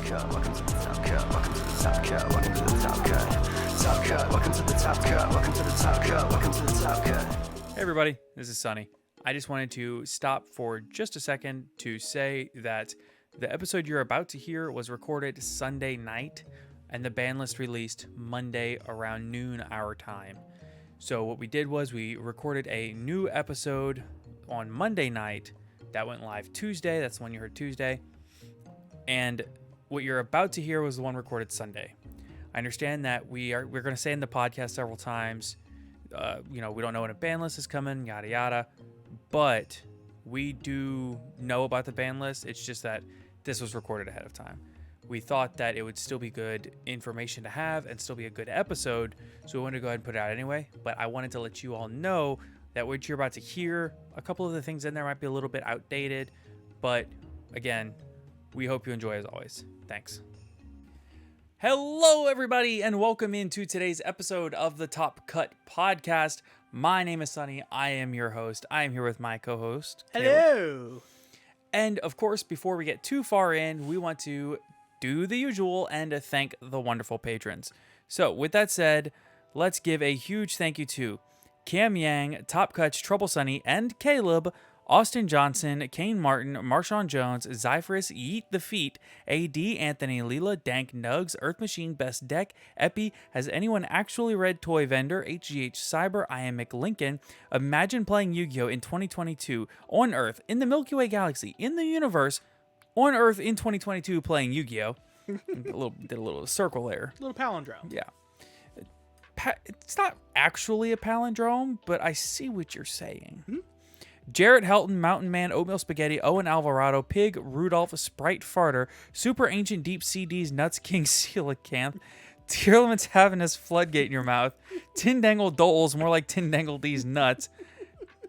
cut. Welcome to the top cut. Welcome to the top cut. Welcome to the top cut. Top cut. Welcome to the top cut. Welcome to the top cut. Welcome to the top cut. Hey everybody, this is Sunny. I just wanted to stop for just a second to say that the episode you're about to hear was recorded Sunday night and the ban list released Monday around noon our time. So what we did was we recorded a new episode on Monday night that went live Tuesday. That's the one you heard Tuesday. And what you're about to hear was the one recorded Sunday. I understand that we're going to say in the podcast several times, we don't know when a ban list is coming, yada yada, but we do know about the ban list. It's just that this was recorded ahead of time. We thought that it would still be good information to have and still be a good episode, so we wanted to go ahead and put it out anyway. But I wanted to let you all know that what you're about to hear, a couple of the things in there might be a little bit outdated, but again, we hope you enjoy as always. Thanks. Hello, everybody, and welcome into today's episode of the Top Cut Podcast. My name is Sunny. I am your host. I am here with my co-host, Hello. And of course, before we get too far in, we want to do the usual and thank the wonderful patrons. So with that said, let's give a huge thank you to Cam Yang, Top Cuts, Trouble Sunny, and Caleb, Austin Johnson, Kane Martin, Marshawn Jones, Zyphris, Yeet the Feet, AD, Anthony, Leela, Dank, Nugs, Earth Machine, Best Deck, Epi, Has Anyone Actually Read Toy Vendor, HGH Cyber, I Am McLincoln, Imagine Playing Yu-Gi-Oh! In 2022, On Earth, in the Milky Way Galaxy, in the universe, On Earth in 2022 playing Yu-Gi-Oh! Did a little circle there. Little palindrome. Yeah. It's not actually a palindrome, but I see what you're saying. Jarrett Helton, Mountain Man, Oatmeal Spaghetti, Owen Alvarado, Pig, Rudolph, Sprite Farter, Super Ancient Deep CDs, Nuts King Coelacanth, Tearlament's having his floodgate in your mouth, Tindangle Doles, more like Tindangle D's nuts,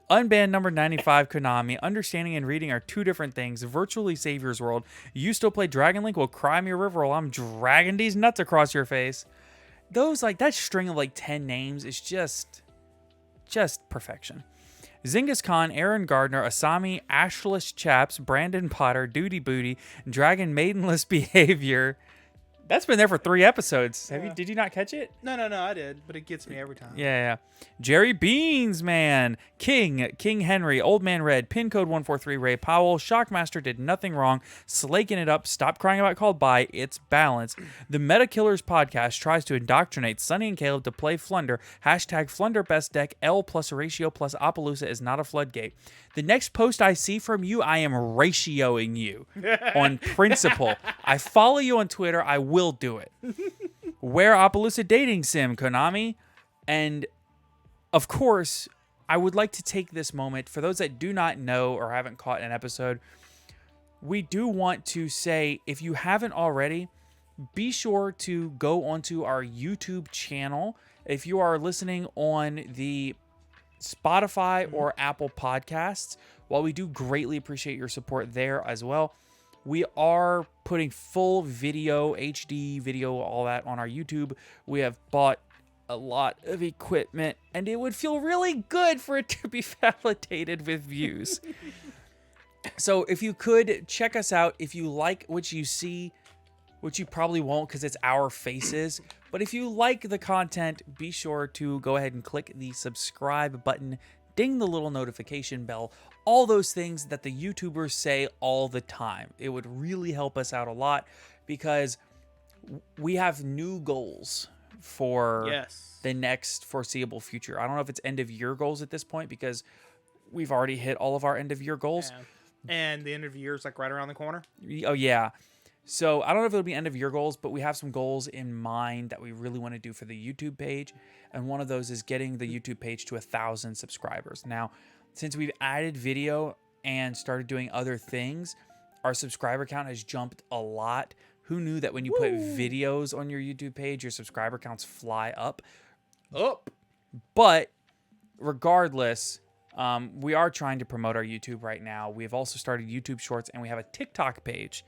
Unbanned number 95 Konami, Understanding and Reading are two different things, Virtually Savior's World, You Still Play Dragon Link? Well, cry me a river while I'm dragging these nuts across your face. Those, that string of 10 names is just perfection. Zingas Khan, Aaron Gardner, Asami, Ashless Chaps, Brandon Potter, Duty Booty, Dragon Maidenless Behavior. That's been there for 3 episodes. Did you not catch it? No, I did, but it gets me every time. Yeah. Jerry Beans, man. King Henry, Old Man Red, Pin Code 143, Ray Powell, Shockmaster did nothing wrong, slaking it up, stop crying about called by, it's balance. The Meta Killers podcast tries to indoctrinate Sunny and Caleb to play Flunder, hashtag Flunder Best Deck, L plus Ratio plus Appaloosa is not a floodgate. The next post I see from you, I am ratioing you on principle. I follow you on Twitter, I will do it. Wear Appaloosa Dating Sim, Konami. And of course, I would like to take this moment, for those that do not know or haven't caught an episode, we do want to say, if you haven't already, be sure to go onto our YouTube channel. If you are listening on the Spotify or Apple Podcasts, while we do greatly appreciate your support there as well, we are putting full video, HD video, all that on our YouTube. We have bought a lot of equipment, and it would feel really good for it to be validated with views. So if you could check us out, if you like what you see, which you probably won't because it's our faces, but if you like the content, be sure to go ahead and click the subscribe button, ding the little notification bell, all those things that the YouTubers say all the time. It would really help us out a lot because we have new goals for the next foreseeable future. I don't know if it's end of year goals at this point because we've already hit all of our end of year goals. Yeah. And the end of the year is right around the corner. Oh, yeah. So I don't know if it'll be end of year goals, but we have some goals in mind that we really want to do for the YouTube page. And one of those is getting the YouTube page to 1,000 subscribers. Now, since we've added video and started doing other things, our subscriber count has jumped a lot. Who knew that when you put videos on your YouTube page, your subscriber counts fly up? But regardless, we are trying to promote our YouTube right now. We have also started YouTube Shorts, and we have a TikTok page.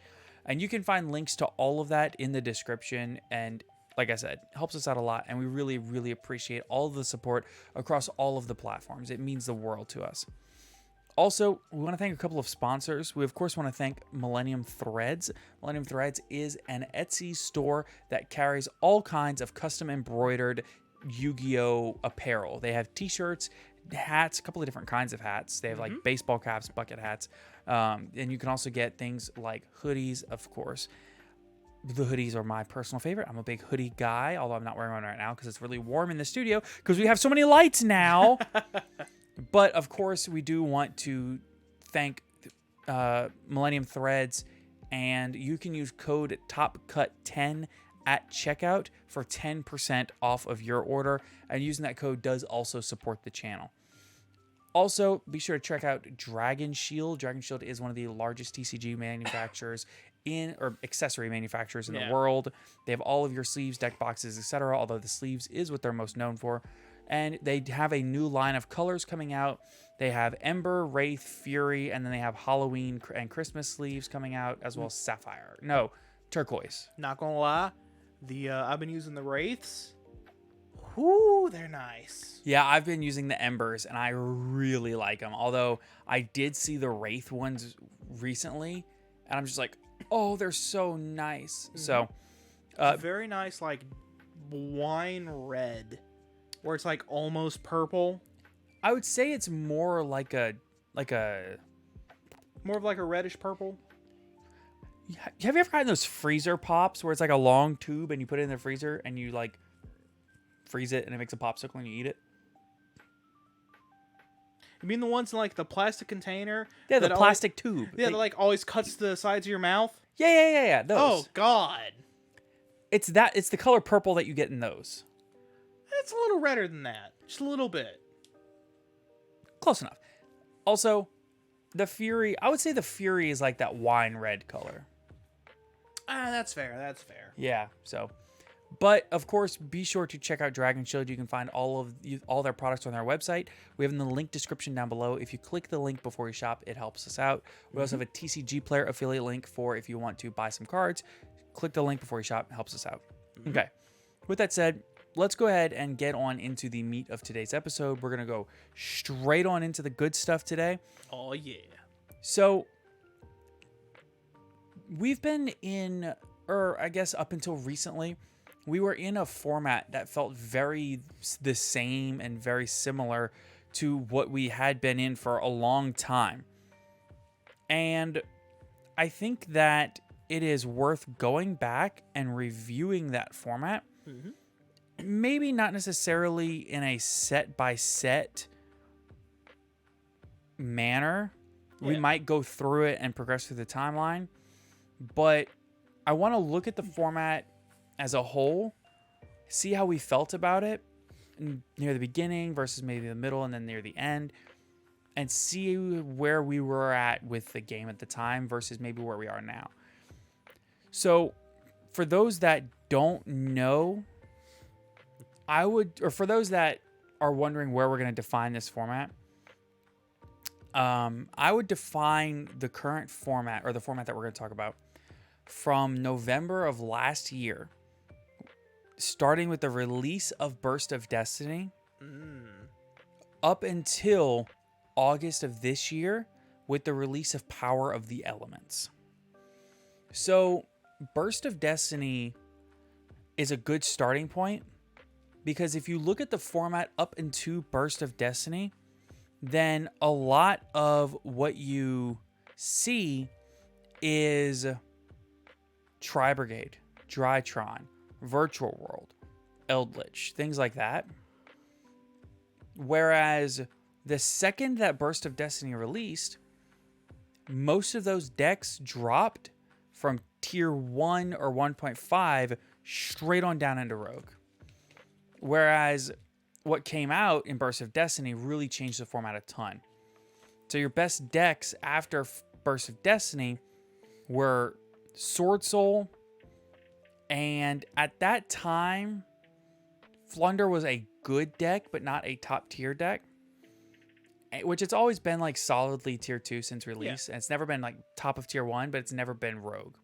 And you can find links to all of that in the description. And like I said, helps us out a lot. And we really, really appreciate all of the support across all of the platforms. It means the world to us. Also, we want to thank a couple of sponsors. We, of course, want to thank Millennium Threads. Millennium Threads is an Etsy store that carries all kinds of custom embroidered Yu-Gi-Oh! Apparel. They have t-shirts, hats, a couple of different kinds of hats. They have like baseball caps, bucket hats. And you can also get things like hoodies, of course. The hoodies are my personal favorite. I'm a big hoodie guy, although I'm not wearing one right now because it's really warm in the studio because we have so many lights now. But, of course, we do want to thank Millennium Threads, and you can use code TOPCUT10 at checkout for 10% off of your order, and using that code does also support the channel. Also, be sure to check out Dragon Shield. Dragon Shield is one of the largest TCG manufacturers or accessory manufacturers in the world. They have all of your sleeves, deck boxes, etc., although the sleeves is what they're most known for. And they have a new line of colors coming out. They have Ember, Wraith, Fury, and then they have Halloween and Christmas sleeves coming out, as well as Sapphire. No, Turquoise. Not gonna lie, I've been using the Wraiths. Whoo, they're nice. Yeah, I've been using the Embers, and I really like them. Although I did see the Wraith ones recently, and I'm just like, oh, they're so nice. So, Very nice, like wine red. Where it's like almost purple. I would say it's more like a More of like a reddish purple. Have you ever gotten those freezer pops where it's like a long tube and you put it in the freezer and you like freeze it and it makes a popsicle and you eat it? You mean the ones in like the plastic container? Yeah, the that plastic tube. That like always cuts the sides of your mouth? Yeah. Those. Oh God. It's the color purple that you get in those. It's a little redder than that. Just a little bit. Close enough. Also, the Fury, I would say the Fury is like that wine red color. That's fair. That's fair. Yeah, so. But, of course, be sure to check out Dragon Shield. You can find all their products on their website. We have in the link description down below. If you click the link before you shop, it helps us out. We also have a TCG Player affiliate link for if you want to buy some cards. Click the link before you shop. It helps us out. Okay. With that said, let's go ahead and get on into the meat of today's episode. We're going to go straight on into the good stuff today. Oh, yeah. So, we've been in, or I guess up until recently, we were in a format that felt very the same and very similar to what we had been in for a long time. And I think that it is worth going back and reviewing that format. Maybe not necessarily in a set-by-set manner. We might go through it and progress through the timeline. But I want to look at the format as a whole, see how we felt about it near the beginning versus maybe the middle and then near the end, and see where we were at with the game at the time versus maybe where we are now. So, for those that don't know, for those that are wondering where we're going to define this format, I would define the current format, or the format that we're going to talk about, from November of last year, starting with the release of Burst of Destiny, up until August of this year with the release of Power of the Elements. So, Burst of Destiny is a good starting point, because if you look at the format up into Burst of Destiny, then a lot of what you see is Tri-Brigade, Drytron, Virtual World, Eldritch, things like that. Whereas the second that Burst of Destiny released, most of those decks dropped from tier 1 or 1.5 straight on down into Rogue. Whereas what came out in Burst of Destiny really changed the format a ton. So your best decks after Burst of Destiny were Sword Soul, and at that time, Flunder was a good deck, but not a top tier deck. Which it's always been like solidly tier 2 since release. And it's never been like top of tier 1, but it's never been Rogue.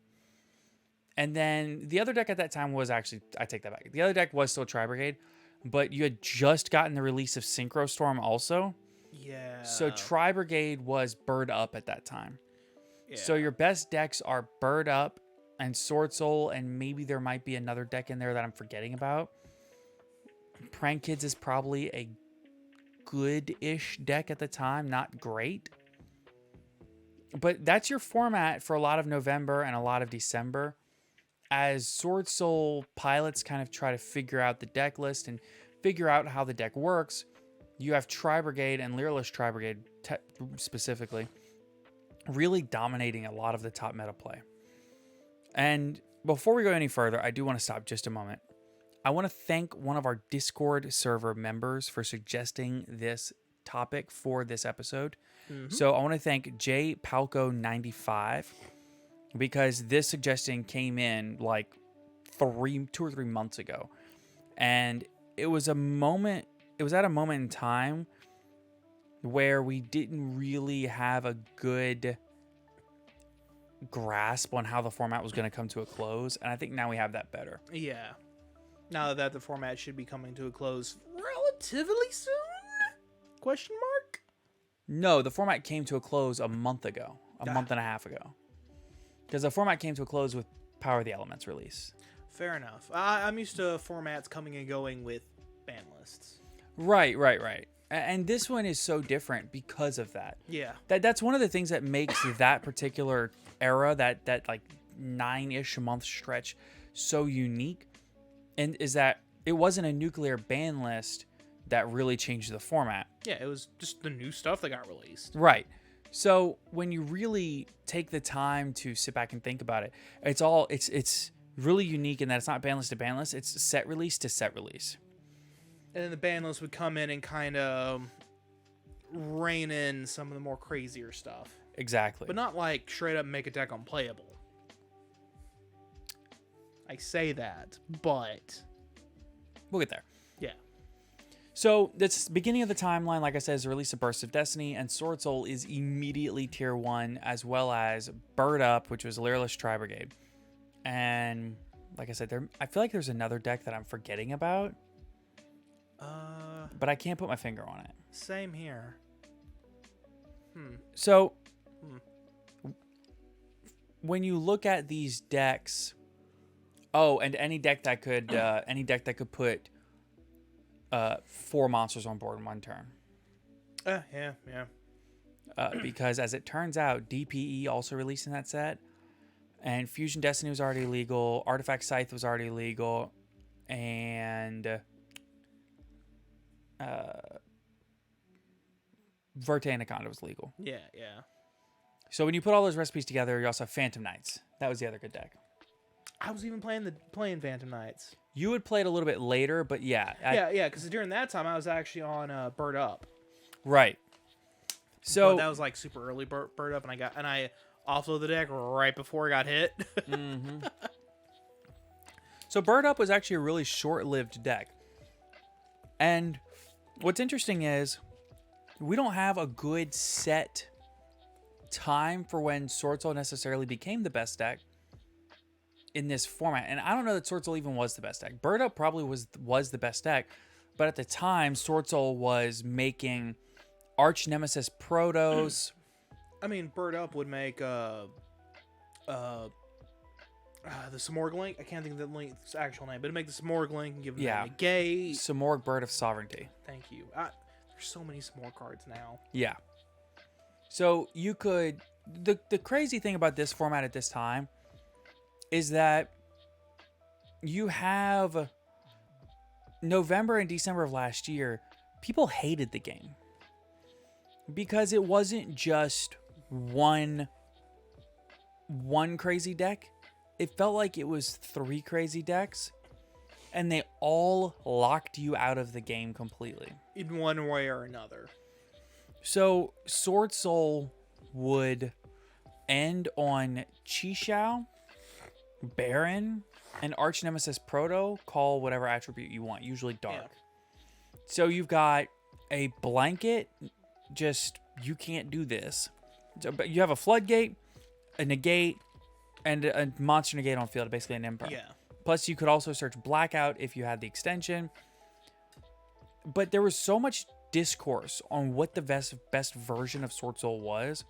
And then the other deck at that time was actually, I take that back. The other deck was still Tri-Brigade, but you had just gotten the release of Synchro Storm also. Yeah. So Tri Brigade was Bird Up at that time. Yeah. So your best decks are Bird Up and Sword Soul, and maybe there might be another deck in there that I'm forgetting about. Prank Kids is probably a good-ish deck at the time, not great. But that's your format for a lot of November and a lot of December. As Sword Soul pilots kind of try to figure out the deck list and figure out how the deck works, you have Tri Brigade and Lyreless Tri Brigade specifically really dominating a lot of the top meta play. And before we go any further, I do want to stop just a moment. I want to thank one of our Discord server members for suggesting this topic for this episode. So I want to thank JPalco95 because this suggestion came in like 2 or 3 months ago. And it was at a moment in time where we didn't really have a good grasp on how the format was going to come to a close. And I think now we have that better. Yeah. Now that the format should be coming to a close relatively soon? Question mark? No, the format came to a close a month ago, a month and a half ago. Because the format came to a close with Power of the Elements release. Fair enough. I'm used to formats coming and going with ban lists. Right. And this one is so different because of that. Yeah. That's one of the things that makes that particular era, that like 9-ish month stretch, so unique. And is that it wasn't a nuclear ban list that really changed the format. Yeah, it was just the new stuff that got released. Right. So when you really take the time to sit back and think about it, it's really unique in that it's not ban list to ban list, it's set release to set release. And then the ban list would come in and kind of rein in some of the more crazier stuff. Exactly. But not like straight up make a deck unplayable. I say that, but We'll get there. yeah. So this beginning of the timeline, like I said, is the release of Burst of Destiny, and Sword Soul is immediately tier 1, as well as Bird Up, which was Lyreless Tri Brigade. And like I said, I feel like there's another deck that I'm forgetting about, but I can't put my finger on it. Same here. So when you look at these decks, and any deck that could put 4 monsters on board in one turn. Yeah. Because as it turns out, DPE also released in that set, and Fusion Destiny was already legal, Artifact Scythe was already legal, and Verte Anaconda was legal. Yeah. So when you put all those recipes together, you also have Phantom Knights. That was the other good deck. I was even playing Phantom Knights. You would play it a little bit later, but yeah. Yeah, because during that time I was actually on Bird Up. Right. So But that was like super early Bird Up, and I offloaded the deck right before it got hit. So Bird Up was actually a really short-lived deck. And what's interesting is we don't have a good set time for when Sword Soul necessarily became the best deck in this format. And I don't know that Sword Soul even was the best deck. Bird Up probably was the best deck, but at the time Sword Soul was making Arch Nemesis Protos. I mean, Bird Up would make the Samorg Link. I can't think of the link's actual name, but it'd make the Samorg Link and give them a negate. Samorg Bird of Sovereignty. Thank you. There's so many Samorg cards now. Yeah. So you could... The crazy thing about this format at this time is that you have November and December of last year, people hated the game because it wasn't just one crazy deck. It felt like it was 3 crazy decks, and they all locked you out of the game completely. In one way or another. So Sword Soul would end on Chi-Xiao, Baron, and Arch Nemesis Proto. Call whatever attribute you want, usually dark. Yeah. So you've got a blanket, just you can't do this. So, but you have a floodgate, a negate, and a monster negate on field, basically an imperm. Yeah. Plus you could also search Blackout if you had the extension. But there was so much discourse on what the best version of Sword Soul was.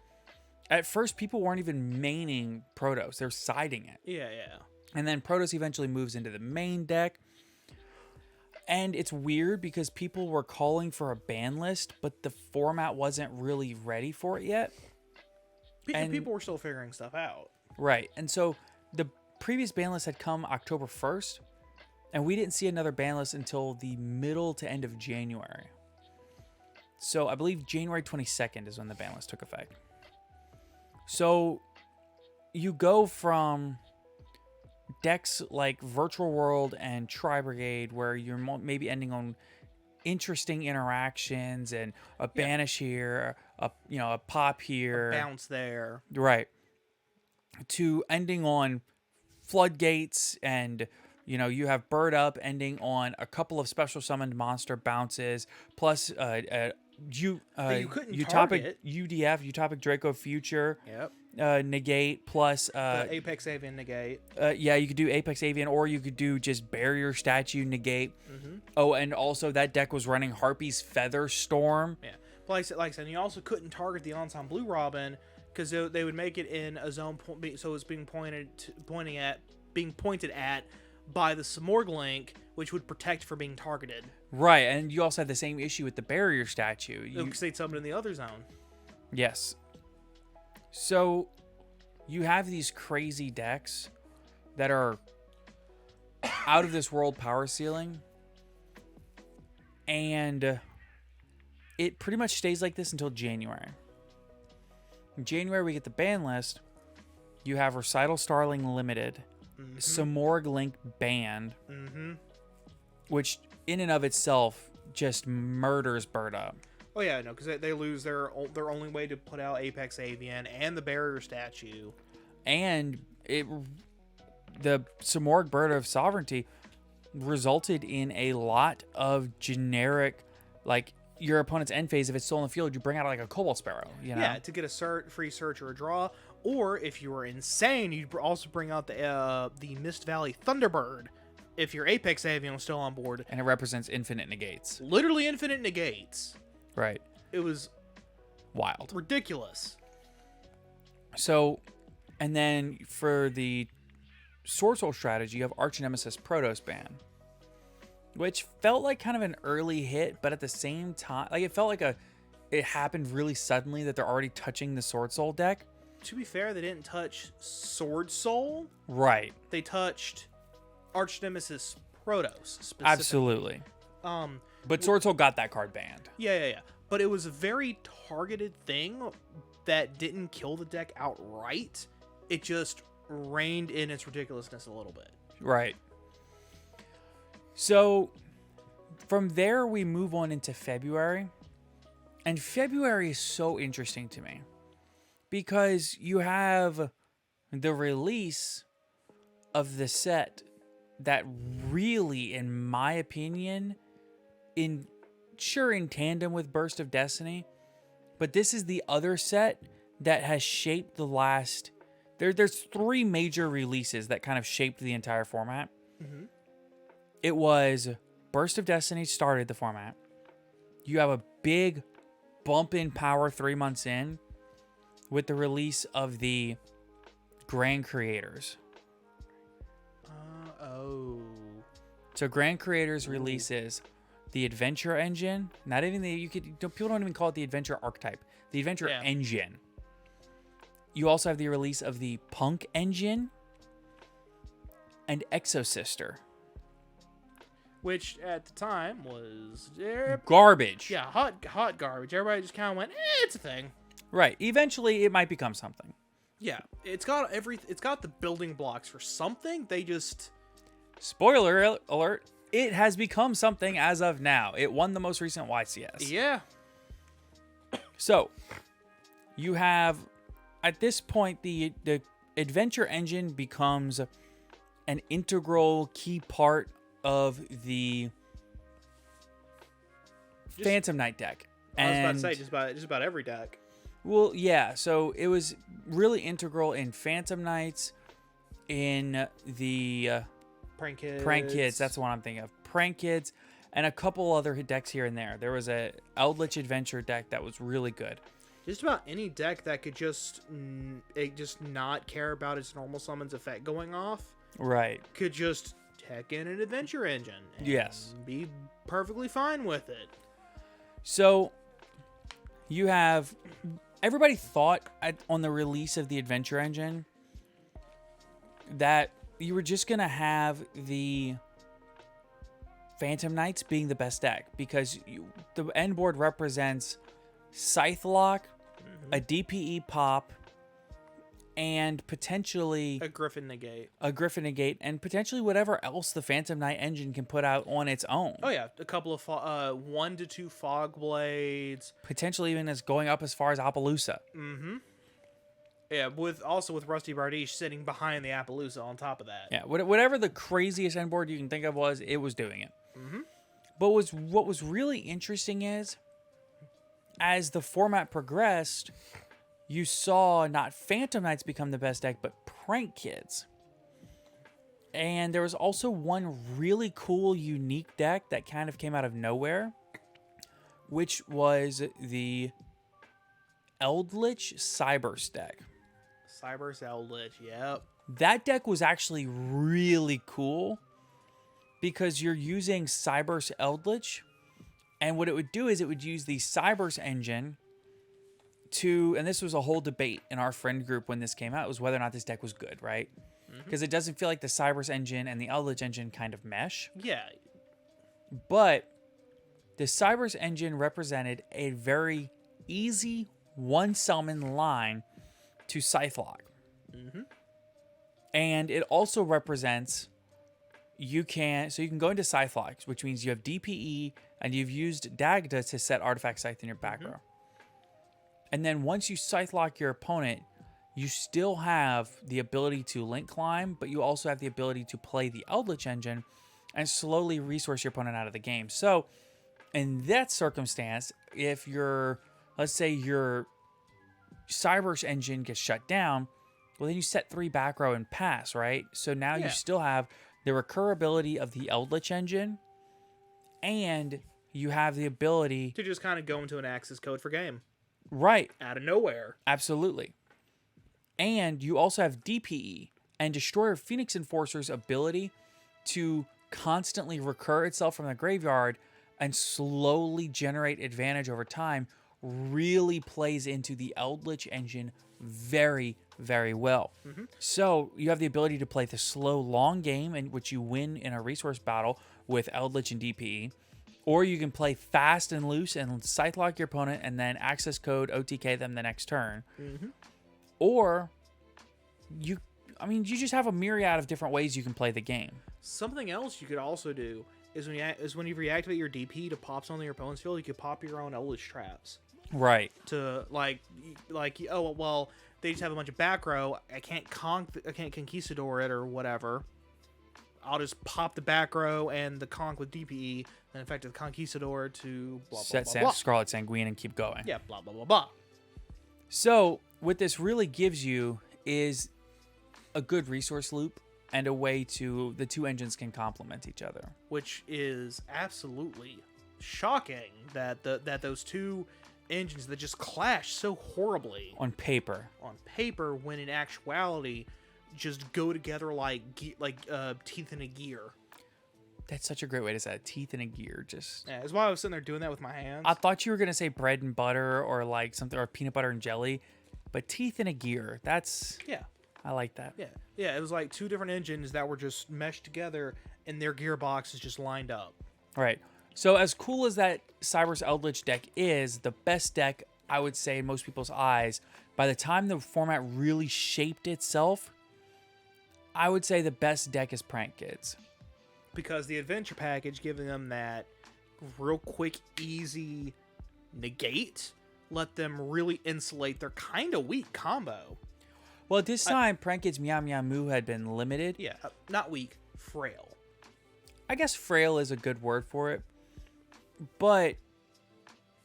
At first, people weren't even maining Protoss; they're siding it. Yeah, yeah. And then Protoss eventually moves into the main deck. And it's weird because people were calling for a ban list, but the format wasn't really ready for it yet. And people were still figuring stuff out. Right. And so the previous ban list had come October 1st, and we didn't see another ban list until the middle to end of January. So I believe January 22nd is when the ban list took effect. So you go from decks like Virtual World and Tri-Brigade, where you're maybe ending on interesting interactions and a banish here, a pop here, Bounce there. right, to ending on floodgates, and you have Bird Up ending on a couple of special summoned monster bounces, plus you couldn't utopic target. UDF, Utopic Draco Future, Yep. negate, plus The Apex Avian negate. you could do Apex Avian, or you could do just Barrier Statue negate. Oh, and also that deck was running Harpy's Feather Storm. Yeah. Like I said, you also couldn't target the Ensemble Blue Robin because they would make it in a zone, so it's being pointed at by the Simorg Link, which would protect for being targeted. Right, and you also had the same issue with the Barrier Statue. Because they'd summon in the other zone. Yes. So you have these crazy decks that are out of this world power ceiling, and it pretty much stays like this until January. In January, we get the ban list. You have Recital Starling Limited, Simorg Link banned, which in and of itself just murders Bird Up. Oh yeah, no, because they lose their only way to put out Apex Avian and the Barrier Statue. And the Simorg Bird of Sovereignty resulted in a lot of generic, like, your opponent's end phase, if it's still in the field, you bring out like a Cobalt Sparrow, Yeah, to get a free search or a draw. Or if you were insane, you'd also bring out the Mist Valley Thunderbird if your Apex Avian was still on board. And it represents infinite negates. Literally infinite negates. Right. It was wild. Ridiculous. So, and then for the Sword Soul strategy, you have Arch Nemesis Protoss ban, which felt like kind of an early hit, but at the same time, like, it felt like it happened really suddenly that they're already touching the Sword Soul deck. To be fair, they didn't touch Sword Soul. Right. They touched Arch Nemesis Protoss specifically. Absolutely. But Sword Soul got that card banned. Yeah. But it was a very targeted thing that didn't kill the deck outright. It just reined in its ridiculousness a little bit. Right. So from there, we move on into February. And February is so interesting to me because you have the release of the set that really, in my opinion, in tandem with Burst of Destiny, but this is the other set that has shaped the last. There's three major releases that kind of shaped the entire format. It was Burst of Destiny started the format. You have a big bump in power 3 months in with the release of the Grand Creators. So Grand Creators releases the Adventure Engine. Not even people don't even call it the Adventure Archetype. The Adventure Engine. You also have the release of the Punk Engine and Exosister, which at the time was garbage. Yeah, hot garbage. Everybody just kind of went, it's a thing. Right. Eventually, it might become something. Yeah, it's got the building blocks for something. They just spoiler alert. It has become something as of now. It won the most recent YCS. Yeah. So you have, at this point, the Adventure Engine becomes an integral key part of the Phantom Knight deck. I was about to say just about every deck. Well, yeah. So it was really integral in Phantom Knights, in the Prank Kids. Prank Kids. That's the one I'm thinking of. Prank Kids, and a couple other decks here and there. There was a Eldritch Adventure deck that was really good. Just about any deck that could just not care about its normal summons effect going off Right. could just tech in an adventure engine. And Yes. be perfectly fine with it. So you have everybody thought on the release of the Adventure Engine that you were just gonna have the Phantom Knights being the best deck because the end board represents Scythe Lock, a DPE pop, and potentially A Griffin Negate. a Griffin Negate, and potentially whatever else the Phantom Knight engine can put out on its own. Oh yeah, a couple of 1 to 2 Fog Blades. Potentially even as going up as far as Appaloosa. Yeah, with Rusty Bardiche sitting behind the Appaloosa on top of that. Yeah, whatever the craziest end board you can think of was, it was doing it. But what was really interesting is, as the format progressed, you saw not Phantom Knights become the best deck, but Prank Kids. And there was also one really cool, unique deck that kind of came out of nowhere, which was the Eldritch Cybers deck. Cybers Eldritch, yep. That deck was actually really cool because you're using Cybers Eldritch, and what it would do is it would use the Cybers engine to, and this was a whole debate in our friend group when this came out, was whether or not this deck was good, right? Because it doesn't feel like the Cybers engine and the Eldritch engine kind of mesh. Yeah. But the Cybers engine represented a very easy one summon line to Scythe Lock. And it also represents you can go into Scythe Lock, which means you have DPE and you've used Dagda to set Artifact Scythe in your back row. And then once you Scythe Lock your opponent, you still have the ability to link climb, but you also have the ability to play the Eldritch engine and slowly resource your opponent out of the game. So in that circumstance, if let's say your Cybers engine gets shut down, well, then you set 3 back row and pass, right? So now you still have the recurability of the Eldritch engine, and you have the ability To just kind of go into an access code for game. right. Out of nowhere. Absolutely. And you also have DPE and Destroyer Phoenix Enforcer's ability to constantly recur itself from the graveyard and slowly generate advantage over time really plays into the Eldritch engine very, very well. So you have the ability to play the slow long game in which you win in a resource battle with Eldritch and DPE. Or you can play fast and loose and Scythe Lock your opponent and then access code OTK them the next turn. Or you just have a myriad of different ways you can play the game. Something else you could also do is when you reactivate your DP to pop something on your opponent's field, you could pop your own Eldritch traps. Right. To like they just have a bunch of back row. I can't conquistador it or whatever. I'll just pop the back row and the conch with DPE, and affect the conquistador to blah blah Set blah, blah. Scarlet Sanguine and keep going. Yeah, blah blah blah blah. So what this really gives you is a good resource loop and a way to the two engines can complement each other. Which is absolutely shocking that those two engines that just clash so horribly On paper. on paper, when in actuality just go together like teeth in a gear. That's such a great way to say it. Teeth in a gear. Just. Yeah, that's why I was sitting there doing that with my hands. I thought you were gonna say bread and butter or like something or peanut butter and jelly, but teeth in a gear. That's. Yeah. I like that. Yeah, it was like two different engines that were just meshed together and their gearboxes just lined up. Right. So as cool as that Cybers Eldritch deck is, the best deck, I would say in most people's eyes, by the time the format really shaped itself, I would say the best deck is Prank Kids. Because the adventure package, giving them that real quick, easy negate, let them really insulate their kind of weak combo. Well, at this time, Prank Kids Meow Meow Moo had been limited. Yeah, not weak, frail. I guess frail is a good word for it. But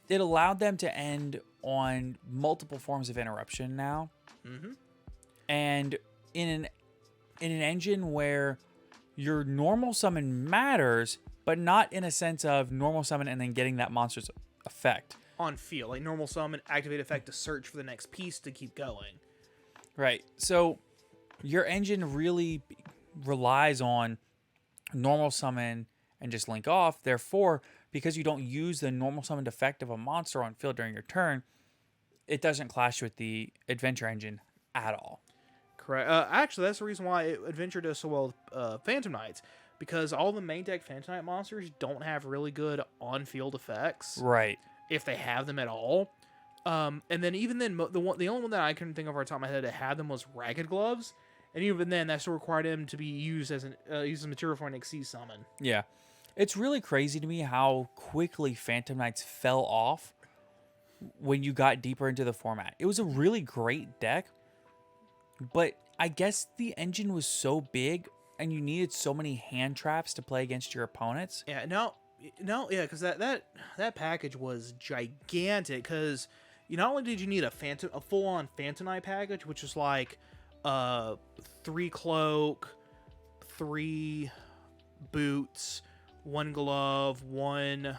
it allowed them to end on multiple forms of interruption now. Mm-hmm. And in an engine where your normal summon matters, but not in a sense of normal summon and then getting that monster's effect. On field, like normal summon, activate effect to search for the next piece to keep going. Right. So your engine really relies on normal summon and just link off. Therefore, because you don't use the normal summoned effect of a monster on field during your turn, it doesn't clash with the adventure engine at all. Correct. Actually, that's the reason why Adventure does so well with Phantom Knights, because all the main deck Phantom Knight monsters don't have really good on-field effects, Right. if they have them at all. And then even then, the only one that I couldn't think of off the top of my head that had them was Ragged Gloves, and even then, that still required him to be used as material for an Xyz summon. Yeah. It's really crazy to me how quickly Phantom Knights fell off when you got deeper into the format. It was a really great deck, but I guess the engine was so big and you needed so many hand traps to play against your opponents. Yeah, yeah, because that package was gigantic. Because not only did you need a full-on Phantom Knight package, which was like 3 cloak, 3 boots, 1 glove, 1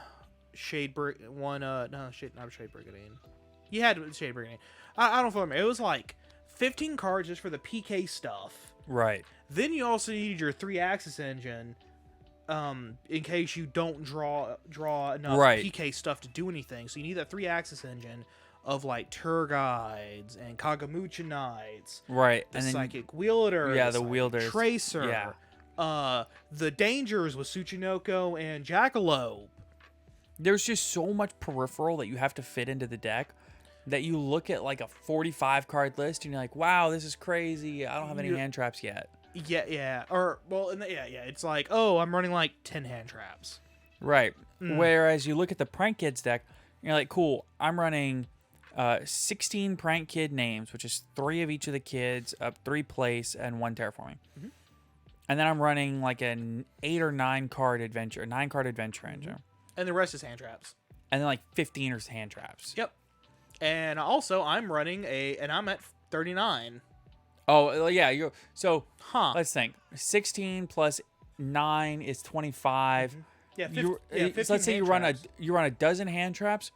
shade brick, not a shade brigandine. You had shade brigandine. I don't remember. It was like 15 cards just for the PK stuff. Right. Then you also need your 3-axis engine, in case you don't draw enough Right. PK stuff to do anything. So you need that 3-axis engine of like Tour Guides and Kagamucha Knights, Right. the And then Psychic Wielder, yeah, the Psychic wielders. Tracer, Yeah. the Dangers with Tsuchinoko and Jackalope. there's just so much peripheral that you have to fit into the deck that you look at like a 45 card list and you're like, wow, this is crazy. I don't have any You- hand traps yet. Yeah. Or well, yeah. It's like, oh, I'm running like 10 hand traps. Right. Whereas you look at the Prank Kids deck, you're like, cool, I'm running 16 Prank Kid names, which is 3 of each of the kids, 3 place, and 1 terraforming. And then I'm running like an 8 or 9 card adventure, 9 card adventure engine. And the rest is hand traps. And then like 15 are hand traps. Yep. And also, I'm running and I'm at 39. Oh, yeah. So Huh. let's think. 16 plus 9 is 25. Yeah, So 15 let's say hand you run traps. a dozen hand traps,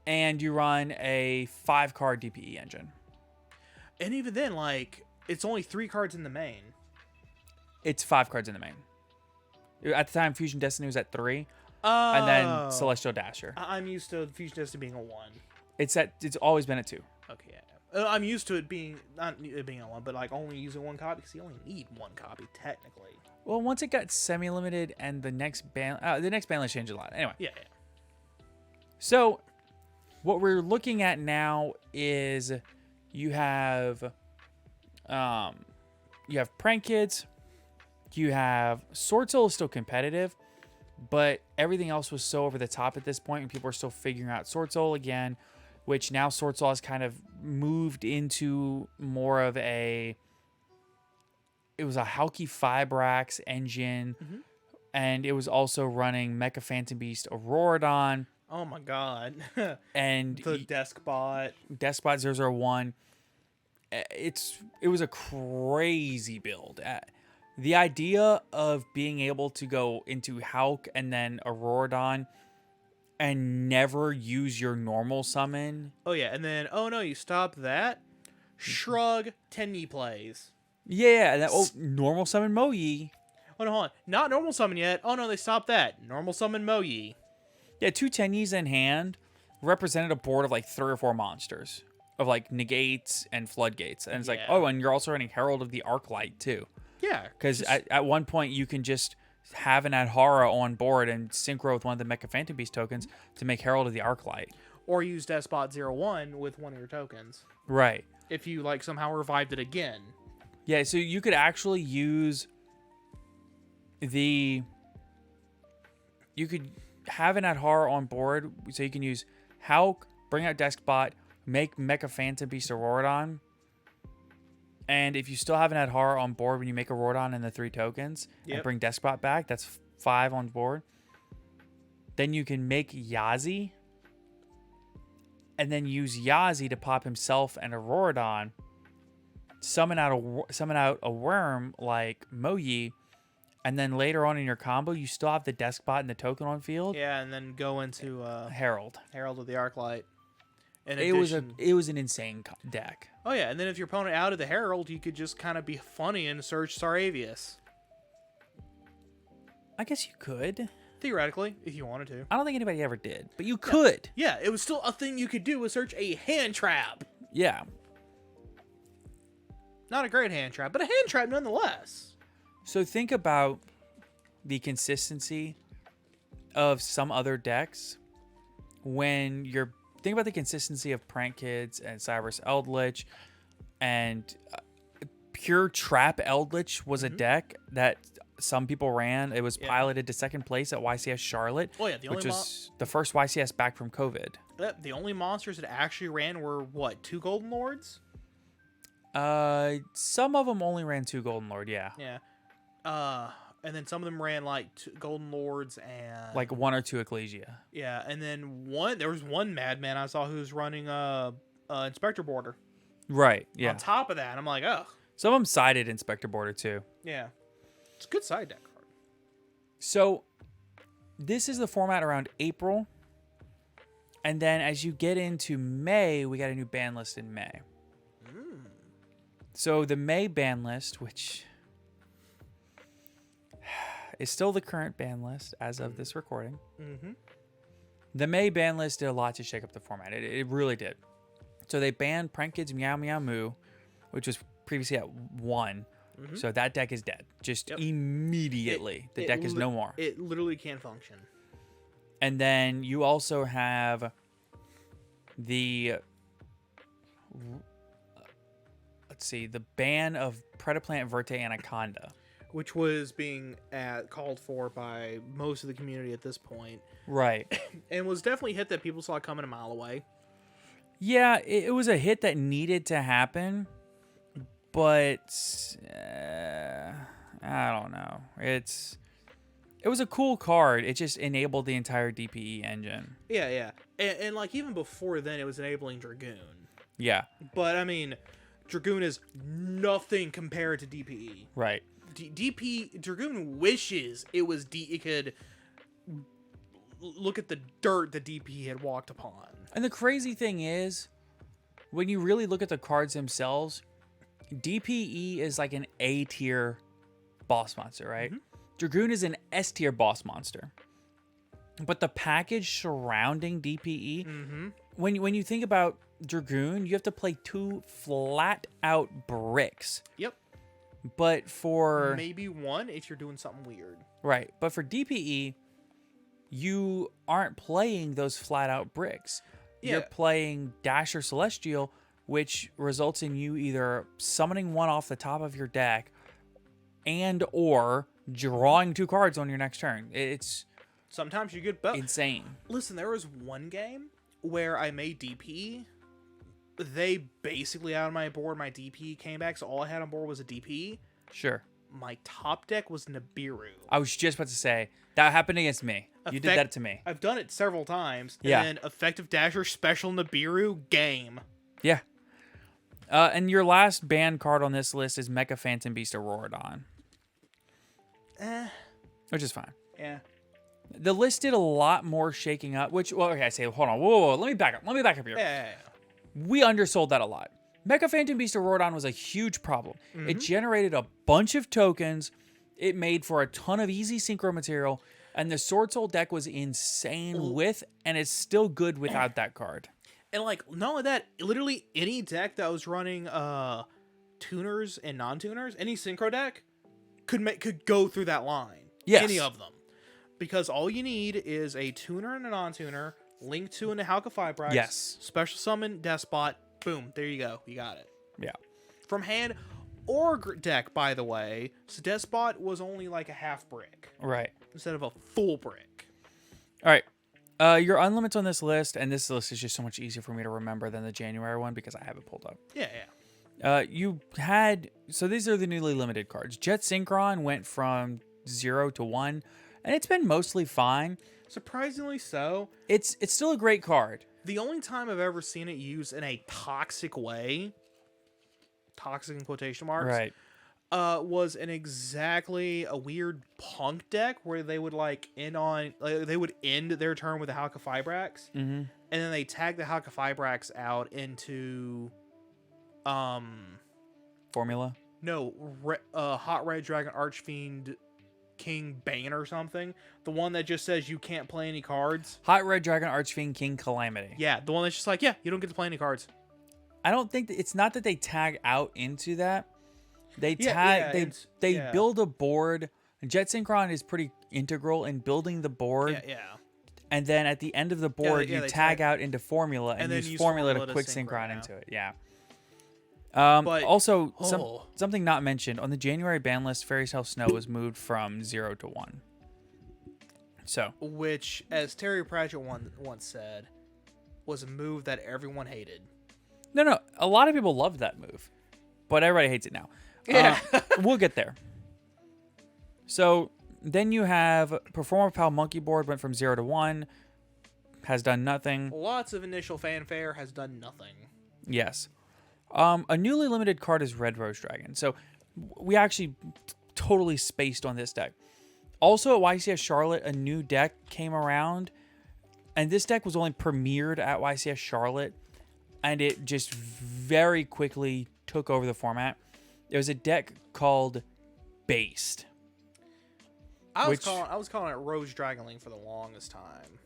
and you run a 5 card DPE engine. And even then, like, it's only 3 cards in the main. It's 5 cards in the main. At the time, Fusion Destiny was at 3, Oh. and then Celestial Dasher. I'm used to Fusion Destiny being a 1. It's always been at 2. Okay, yeah. I'm used to it being, not it being a 1, but like only using 1 copy, because you only need 1 copy, technically. Well, once it got semi-limited, and the next ban list changed a lot. Anyway, Yeah. so what we're looking at now is you have Prank Kids, you have Sword Soul is still competitive, but everything else was so over the top at this point, and people are still figuring out Sword Soul again, which now Sword Soul has kind of moved into more of it was a Halki Fibrax engine, and it was also running Mecha Phantom Beast Auroradon, Oh my god. and The Deskbot. Despot 001. It was a crazy build. The idea of being able to go into Hulk and then Auroradon and never use your normal summon. Oh yeah, and then, oh no, you stop that. Shrug, 10 knee plays. Yeah, normal summon Moyi. Hold on. Not normal summon yet. Oh no, they stopped that. Normal summon Moyi. Yeah, 2 Tenyis in hand represented a board of like 3 or 4 monsters of like negates and floodgates. And it's like, Yeah. oh, and you're also running Herald of the Arclight too. Yeah. Because at one point you can just have an Adhara on board and synchro with one of the Mecha Phantom Beast tokens to make Herald of the Arclight. Or use Despot 01 with one of your tokens. Right. If you like somehow revived it again. Yeah, so you could actually use you could have an Adhara on board, so you can use Hulk, bring out Deskbot, make Mecha Phantom Beast Auroradon, and if you still have an Adhara on board when you make Auroradon and the 3 tokens, and Yep. bring Deskbot back, that's 5 on board. Then you can make Yazi, and then use Yazi to pop himself and Auroradon, summon out a worm like Moyi, And then later on in your combo, you still have the Deskbot and the token on field. Yeah, and then go into Herald. Herald of the Arclight. In It was addition, an insane deck. oh yeah, and then if your opponent out of the Herald, you could just kind of be funny and search Saravius. I guess you could. Theoretically, if you wanted to. I don't think anybody ever did, but you could. Yeah, it was still a thing you could do was search a hand trap. Yeah. Not a great hand trap, but a hand trap nonetheless. So think about the consistency of some other decks when you're think about the consistency of Prank Kids and Cyrus Eldritch and Pure Trap Eldritch was a deck that some people ran. It was piloted to second place at YCS Charlotte, Oh yeah, the which only was the first YCS back from COVID. the only monsters that actually ran were what, 2 Golden Lords? Some of them only ran 2 Golden Lord, yeah. Yeah. And then some of them ran like 2 Golden Lords and Like 1 or 2 Ecclesia. yeah, and then there was one madman I saw who was running Inspector Border. Right, yeah. On top of that, I'm like, oh Some of them sided Inspector Border too. yeah, it's a good side deck card. So this is the format around April. And then as you get into May, we got a new ban list in May. So the May ban list, which is still the current ban list as of this recording. Mm-hmm. The May ban list did a lot to shake up the format. It really did. So they banned Prank Kids Meow Meow Moo, which was previously at 1. So that deck is dead. Just immediately. The deck is no more. It literally can't function. And then you also have the the ban of Predaplant Verte Anaconda. Which was being called for by most of the community at this point. Right. And was definitely a hit that people saw coming a mile away. Yeah, it was a hit that needed to happen, but I don't know. It was a cool card. It just enabled the entire DPE engine. Yeah, yeah. And like even before then, it was enabling Dragoon. Yeah. But I mean, Dragoon is nothing compared to DPE. Right. Dragoon wishes it was it could look at the dirt the DPE had walked upon. And the crazy thing is, when you really look at the cards themselves, DPE is like an A tier boss monster, right? Dragoon is an S tier boss monster. But the package surrounding DPE, when you think about Dragoon, you have to play 2 flat out bricks. Yep. But for maybe 1 if you're doing something weird. Right. But for DPE, you aren't playing those flat out bricks. Yeah. You're playing Dasher Celestial, which results in you either summoning 1 off the top of your deck and or drawing 2 cards on your next turn. It's Sometimes you get both. insane. Listen, there was one game where I made DP. They basically out of my board, my DP came back, so all I had on board was a DP. Sure. My top deck was Nibiru. I was just about to say, that happened against me. You did that to me. I've done it several times. Yeah. And then effective Dasher special Nibiru game. Yeah. And your last banned card on this list is Mecha Phantom Beast Auroradon. Which is fine. Yeah. The list did a lot more shaking up, which, well, okay, I say, hold on, whoa, let me back up here. Yeah. We undersold that a lot. Mecha Phantom Beast Auroradon was a huge problem. It generated a bunch of tokens. It made for a ton of easy synchro material, and the Sword Soul deck was insane with, and it's still good without that card. And like, not only that, literally any deck that was running tuners and non-tuners, any synchro deck could go through that line. Yes. Any of them. Because all you need is a tuner and a non-tuner, link to into Halka Fibrax, Yes. special summon Despot, boom, there you go. You got it. Yeah. From hand or deck, by the way, so Despot was only like a half brick Right. instead of a full brick. All right. Your unlimits on this list, and this list is just so much easier for me to remember than the January one because I have it pulled up. Yeah, yeah. You had, so these are the newly limited cards. Jet Synchron went from 0 to 1, and it's been mostly fine. Surprisingly so. It's still a great card. The only time I've ever seen it used in a toxic way, toxic in quotation marks, Right. was an exactly a weird punk deck where they would they would end their turn with a Halqifibrax, and then they tag the Halqifibrax out into Formula. no Hot Red Dragon Archfiend King Bane or something, the one that just says you can't play any cards. Hot Red Dragon Archfiend King Calamity. Yeah, the one that's just like, yeah, you don't get to play any cards. I don't think it's not that they tag out into that. They Yeah, tag they build a board. Jet Synchron is pretty integral in building the board. Yeah. And then at the end of the board, they you tag out into Formula and then use Formula to quick synchron, synchron yeah. into it. Yeah. But- Also, Oh. something not mentioned on the January ban list, Fairy Tale Snow was moved from 0 to 1. So Which, as Terry Pratchett once said, was a move that everyone hated. no, a lot of people loved that move, but everybody hates it now. Yeah. We'll get there. So then you have Performer Pal Monkey Board went from 0 to 1, has done nothing. Lots of initial fanfare, has done nothing. Yes. A newly limited card is Red Rose Dragon. So we actually totally spaced on this deck. Also at YCS Charlotte, a new deck came around, and this deck was only premiered at YCS Charlotte, and it just very quickly took over the format. There was a deck called Based. I was calling it Rose Dragonling for the longest time.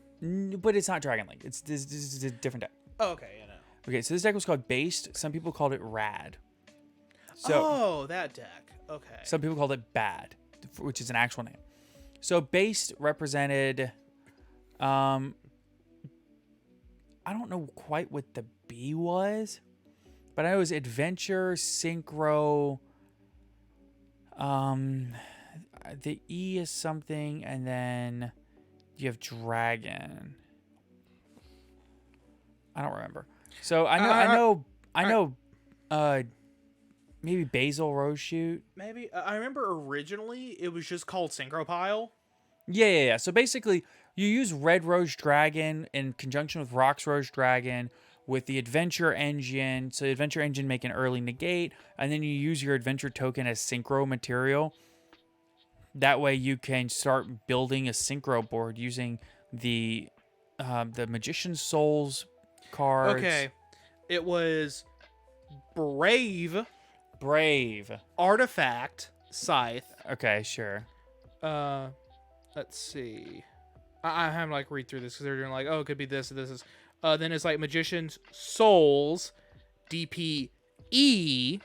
But it's not Dragon Link. This is a different deck. Oh, okay, you know. Okay, so this deck was called Based. Some people called it Rad. So Oh, that deck. Okay. some people called it Bad, which is an actual name. So Based represented, I don't know quite what the B was, but I know it was Adventure, Synchro. The E is something, and then you have Dragon. I don't remember. So I know. Maybe Basil Rose Shoot. Maybe. I remember originally it was just called Synchropile. Yeah. So basically, you use Red Rose Dragon in conjunction with Rox Rose Dragon with the Adventure Engine. So the Adventure Engine make an early negate, and then you use your Adventure token as synchro material. That way you can start building a synchro board using the Magician's Souls cards. Okay. It was Brave, Artifact, Scythe. Okay, sure. Let's see. I have to like read through this because they're doing like, oh, it could be this, this is. Then it's like Magician's Souls, DPE,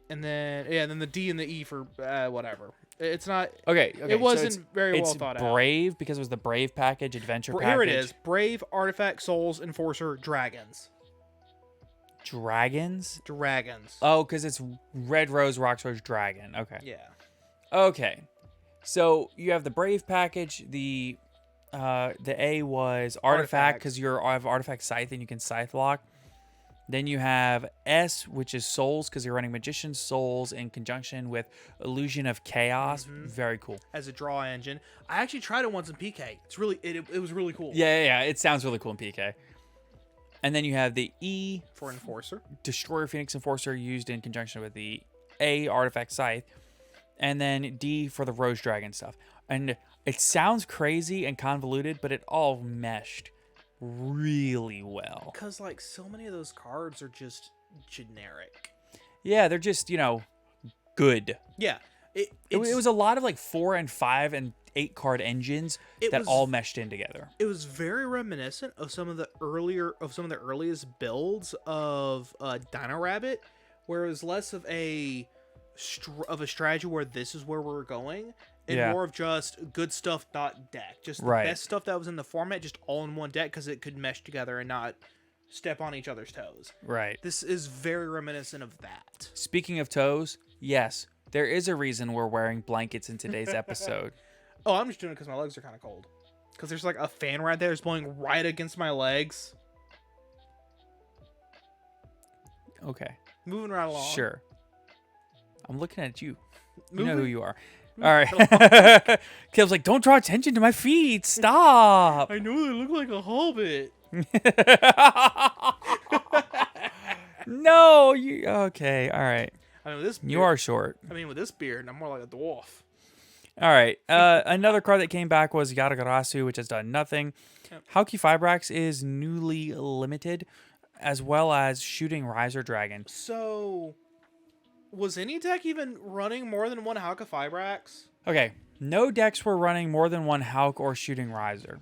and then the D and the E for whatever. It's not. Okay. It wasn't so very well it's thought out. Brave because it was the Brave package, Adventure package. Here it is: Brave, Artifact, Souls, Enforcer, Dragons. Dragons. Oh, because it's Red Rose, Rox Rose, Dragon. Okay. Yeah. Okay. So you have the Brave package. The A was Artifact because you have Artifact Scythe and you can Scythe lock. Then you have S, which is Souls because you're running Magician's Souls in conjunction with Illusion of Chaos. Very cool. As a draw engine, I actually tried it once in PK. It's really it was really cool. Yeah. It sounds really cool in PK. And then you have the E For Enforcer. Destroyer Phoenix Enforcer used in conjunction with the A Artifact Scythe. And then D for the Rose Dragon stuff. And it sounds crazy and convoluted, but it all meshed really well. Because like so many of those cards are just generic. Yeah, they're just, good. Yeah. It was a lot of like 4 and 5 and 8 card engines that all meshed in together. It was very reminiscent of some of the earliest builds of Dino Rabbit, where it was less of a strategy where this is where we're going, and more of just good stuff deck, just the best stuff that was in the format, just all in one deck because it could mesh together and not step on each other's toes. Right. This is very reminiscent of that. Speaking of toes, yes, there is a reason we're wearing blankets in today's episode. Oh, I'm just doing it because my legs are kind of cold. Because there's like a fan right there that's blowing right against my legs. Okay. Moving right along. Sure. I'm looking at you. You Moving- know who you are. All right. Caleb's like, don't draw attention to my feet. Stop. I know they look like a hobbit. No, you okay? All right, I mean, with this beard, you are short. I mean, with this beard, I'm more like a dwarf. All right. Another card that came back was Yatagarasu, which has done nothing. Yep. Hauki Fibrax is newly limited, as well as Shooting Riser Dragon. So, was any deck even running more than one Hauka Fibrax? Okay, no decks were running more than one Hauk or Shooting Riser.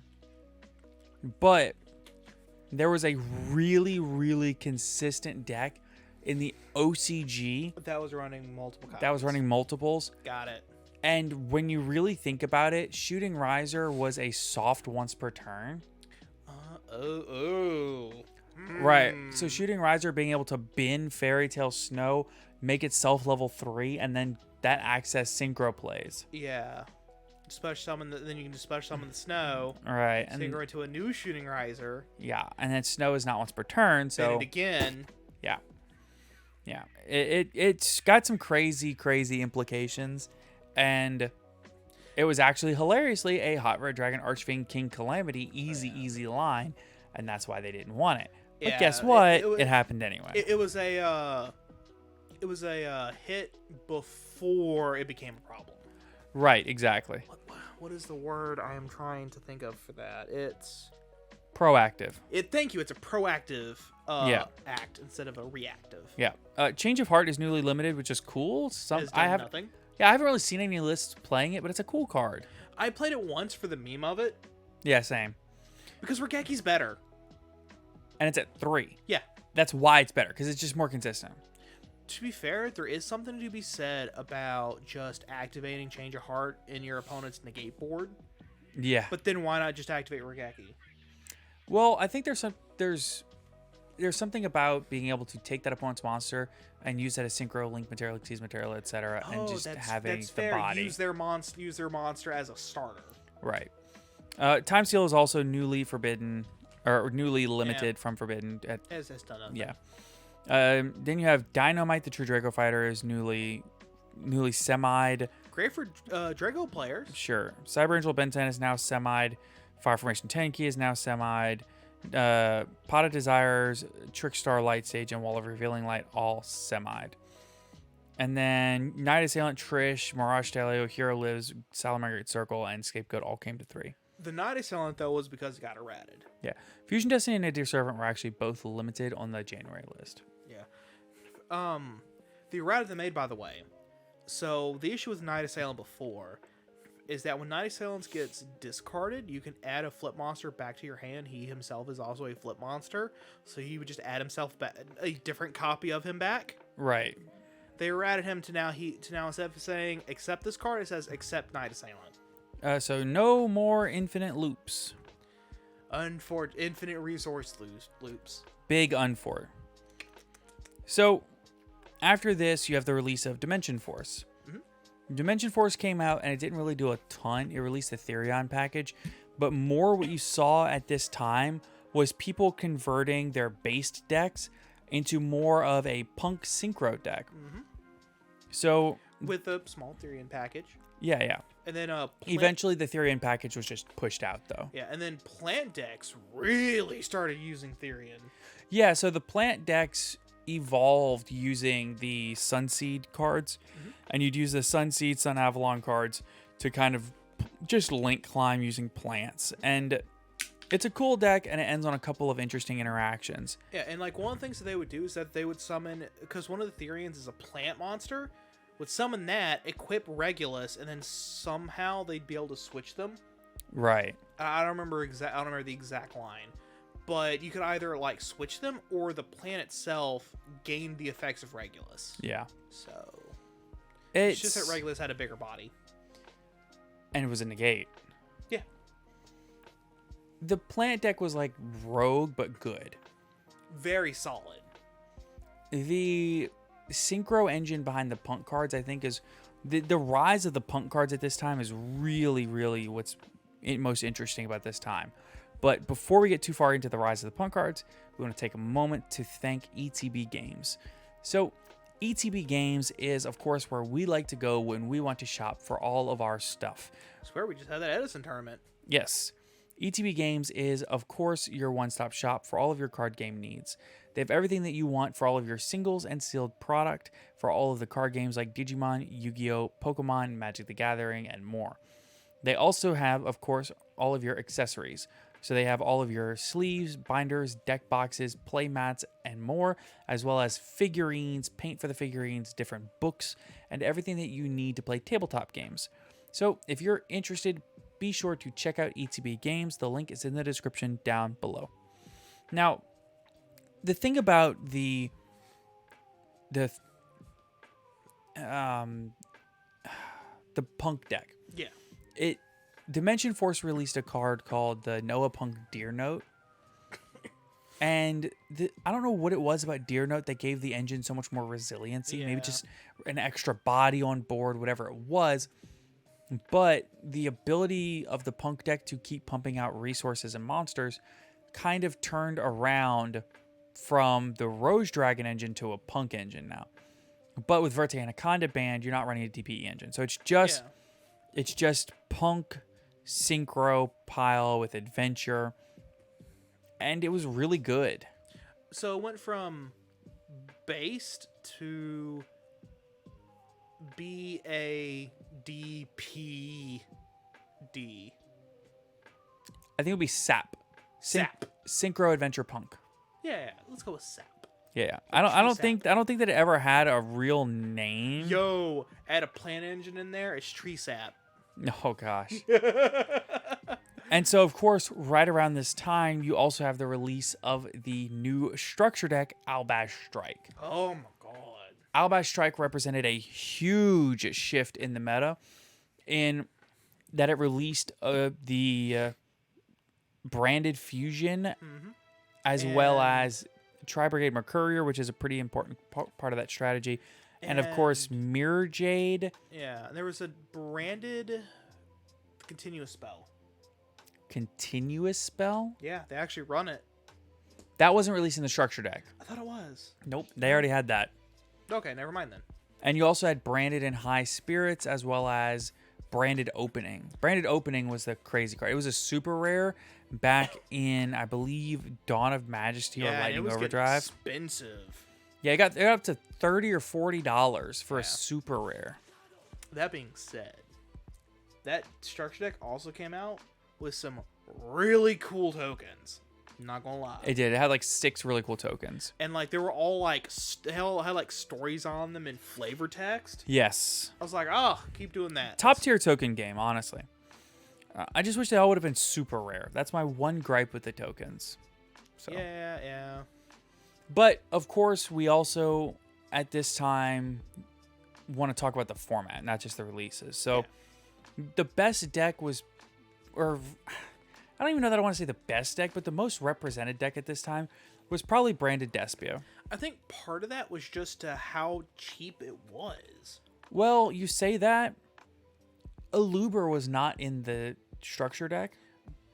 But there was a really, really consistent deck in the OCG That was running multiple copies. that was running multiples. Got it. And when you really think about it, Shooting Riser was a soft once per turn. Right. So Shooting Riser being able to bin Fairy Tale Snow, make itself level 3, and then that access synchro plays. Yeah. Special summon, then you can just special summon the snow. All right. And And go into a new Shooting Riser. yeah, and then Snow is not once per turn, Then so it again. yeah. Yeah. It's got some crazy implications, and it was actually hilariously a Hot Red Dragon Archfiend King Calamity easy line, and that's why they didn't want it. But Yeah, guess what? it- It happened anyway. It was a hit before it became a problem. Right, exactly. What is the word I am trying to think of for that? Proactive. Thank you. It's a proactive Yeah. act instead of a reactive. Yeah. Change of Heart is newly limited, which is cool. Has done nothing. I haven't really seen any lists playing it, but it's a cool card. I played it once for the meme of it Yeah, same. because Regeki's better. And it's at 3. Yeah. That's why it's better, because it's just more consistent. To be fair, there is something to be said about just activating Change of Heart in your opponent's negate board. Yeah. But then why not just activate Regeki? Well, I think there's something about being able to take that opponent's monster and use that as synchro, link material, tease material, etc., and just having that's the fair. body. Use their monster as a starter. Right. Time Seal is also newly forbidden, or newly limited from forbidden. As has done nothing. Yeah. Then you have Dynamite, the True Draco Fighter, is newly semi'd. Great for Drago players. Sure. Cyber Angel Ben 10 is now semi'd. Fire Formation Tenki is now semi'd. Pot of Desires, Trickstar Light Stage, and Wall of Revealing Light all semi'd. And then Night Assailant, Trish, Mirage Stalio, Hero Lives, Salamangreat Circle, and Scapegoat all came to 3. The Night Assailant, though, was because it got errated. Yeah. Fusion Destiny and Nadir Servant were actually both limited on the January list. Yeah. The errata they made, by the way. So the issue with Night Assailant before is that when Night Assailant gets discarded, you can add a flip monster back to your hand. He himself is also a flip monster, so he would just add himself back, a different copy of him back. Right. They errated him to now instead of saying accept this card, it says accept Night Assailant. So no more infinite loops. Infinite resource loops. Big unfort. So after this, you have the release of Dimension Force. Dimension Force came out and it didn't really do a ton. It released the Therion package, but more what you saw at this time was people converting their based decks into more of a punk synchro deck. So With a small Therion package. yeah. And then Eventually the Therion package was just pushed out though. Yeah, and then plant decks really started using Therion. Yeah, so the plant decks evolved using the Sunseed cards, and you'd use the Sunseed, Sun Avalon cards to kind of just link climb using plants. And it's a cool deck, and it ends on a couple of interesting interactions. Yeah, and like one of the things that they would do is that they would summon, because one of the Therions is a plant monster, would summon that, equip Regulus, and then somehow they'd be able to switch them. Right. I don't remember the exact line, but you could either like switch them or the plant itself gained the effects of Regulus. Yeah. So It's just that Regulus had a bigger body. and it was a negate. Yeah. The plant deck was like rogue but good. Very solid. The synchro engine behind the punk cards, I think, is the rise of the punk cards at this time is really what's most interesting about this time. But before we get too far into the rise of the punk cards, we want to take a moment to thank ETB Games. So ETB Games is, of course, where we like to go when we want to shop for all of our stuff. I swear we just had that Edison tournament. Yes. ETB Games is, of course, your one-stop shop for all of your card game needs. They They have everything that you want for all of your singles and sealed product for all of the card games like Digimon, Yu-Gi-Oh, Pokemon, Magic the Gathering, and more. They also have, of course, all of your accessories. So they have all of your sleeves, binders, deck boxes, play mats, and more, as well as figurines, paint for the figurines, different books, and everything that you need to play tabletop games. So if you're interested, be sure to check out ETB Games. The link is in the description down below. Now, the thing about the Punk deck, Yeah. Dimension Force released a card called the Noah Punk Deer Note. And I don't know what it was about Deer Note that gave the engine so much more resiliency. Yeah. Maybe just an extra body on board, whatever it was. But the ability of the Punk deck to keep pumping out resources and monsters kind of turned around from the Rose Dragon engine to a Punk engine now. But with Verte Anaconda banned, you're not running a DPE engine. So it's just Punk synchro pile with adventure, and it was really good. So it went from based to BADPD. I think it would be SAP. SAP. Synchro Adventure Punk. Yeah, let's go with SAP. Yeah. I don't think that it ever had a real name. Yo, add a plant engine in there, it's Tree Sap. Oh gosh. And so, of course, right around this time, you also have the release of the new structure deck, Albash Strike. Oh my god. Albash Strike represented a huge shift in the meta in that it released the branded fusion as well as Tri-Brigade Mercurier, which is a pretty important part of that strategy. And of course, Mirror Jade. Yeah, and there was a branded continuous spell. Continuous spell? Yeah, they actually run it. That wasn't released in the structure deck. I thought it was. Nope, they already had that. Okay, never mind then. And you also had branded and high spirits as well as branded opening. Branded opening was the crazy card. It was a super rare back in, I believe, Dawn of Majesty or Lightning it was Overdrive. Expensive. Yeah, it got up to $30 or $40 for a super rare. That being said, that structure deck also came out with some really cool tokens. I'm not gonna lie. It did. It had like 6 really cool tokens. And like they were all like had like stories on them in flavor text. Yes. I was like, oh, keep doing that. Top tier token game, honestly. I just wish they all would have been super rare. That's my one gripe with the tokens. So. Yeah. But of course, we also at this time want to talk about the format, not just the releases. So the best deck was, or I don't even know that I want to say the best deck, but the most represented deck at this time was probably Branded Despia. I think part of that was just how cheap it was. Well, you say that. Aluber was not in the structure deck.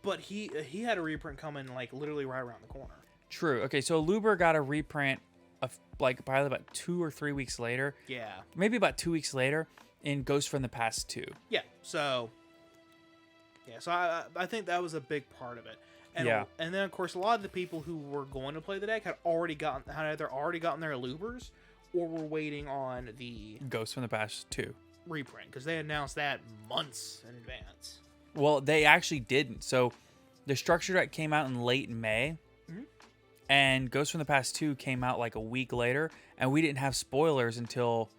But he had a reprint coming like literally right around the corner. True. Okay, so Aluber got a reprint of like probably about 2 or 3 weeks later. Yeah. Maybe about 2 weeks later in Ghost from the Past 2. Yeah. So I think that was a big part of it. And, Yeah. And then of course a lot of the people who were going to play the deck had either already gotten their Alubers or were waiting on the Ghost from the Past 2. reprint because they announced that months in advance. Well, they actually didn't. So the structure deck came out in late May. And Ghost from the Past 2 came out like a week later, and we didn't have spoilers until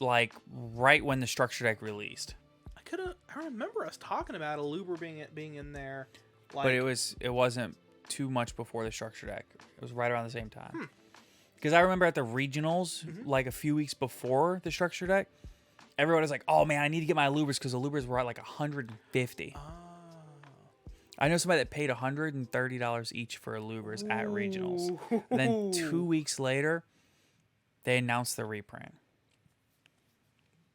like right when the structure deck released. I remember us talking about Aluber being in there, like, But it wasn't too much before the structure deck. It was right around the same time. Because I remember at the regionals, like a few weeks before the structure deck, everyone was like, "Oh man, I need to get my Alubers," because Alubers were at like $150. I know somebody that paid $130 each for Alubers at regionals. And then 2 weeks later, they announced the reprint.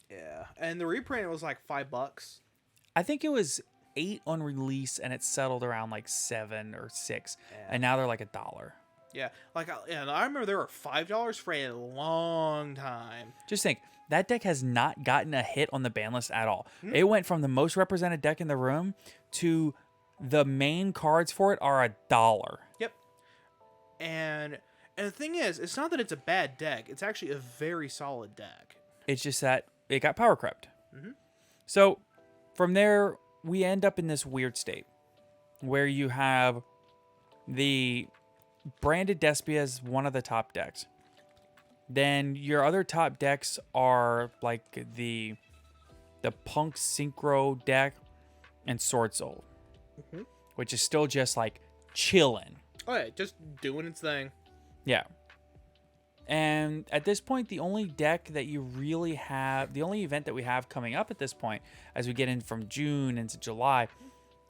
Yeah, and the reprint was like $5. I think it was 8 on release, and it settled around like 7 or 6, Yeah. and now they're like $1. Yeah, I remember there were $5 for a long time. Just think, that deck has not gotten a hit on the ban list at all. It went from the most represented deck in the room to the main cards for it are $1. Yep. And And the thing is, it's not that it's a bad deck. It's actually a very solid deck. It's just that it got power crept. So from there, we end up in this weird state where you have the branded Despia as one of the top decks. Then your other top decks are like the Punk Synchro deck and Sword Soul, which is still just like chilling. Oh yeah, just doing its thing. Yeah. And at this point, the only deck that you really have, the only event that we have coming up at this point, as we get in from June into July,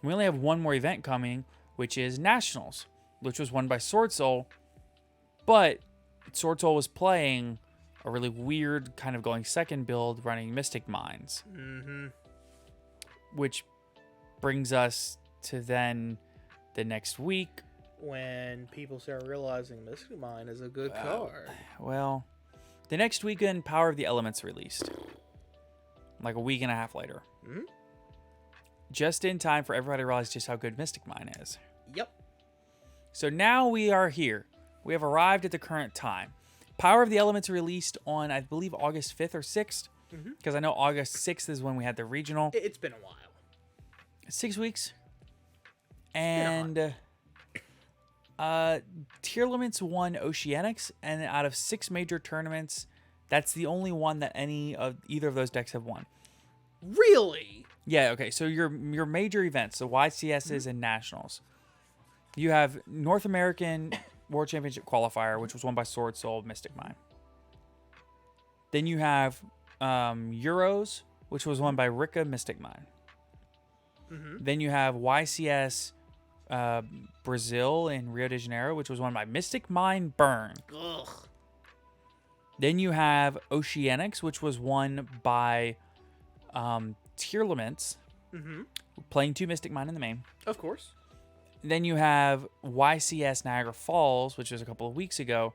we only have one more event coming, which is Nationals, which was won by Sword Soul. But Sword Soul was playing a really weird kind of going second build running Mystic Mines. Which brings us to then the next week. When people start realizing Mystic Mine is a good card. Well, the next weekend, Power of the Elements released. Like a week and a half later. Just in time for everybody to realize just how good Mystic Mine is. Yep. So now we are here. We have arrived at the current time. Power of the Elements released on, I believe, August 5th or 6th. Because I know August 6th is when we had the regional. It's been a while. 6 weeks. And Tearlaments won Oceanics, and out of 6 major tournaments, that's the only one that either of those decks have won. Really? Yeah, okay. So your major events, so YCSs and Nationals. You have North American World Championship Qualifier, which was won by Sword Soul, Mystic Mine. Then you have Euros, which was won by Rika, Mystic Mine. Then you have YCS Brazil in Rio de Janeiro, which was won by Mystic Mine Burn. Ugh. Then you have Oceanics, which was won by Tearlaments, playing 2 Mystic Mine in the main. Of course. Then you have YCS Niagara Falls, which was a couple of weeks ago,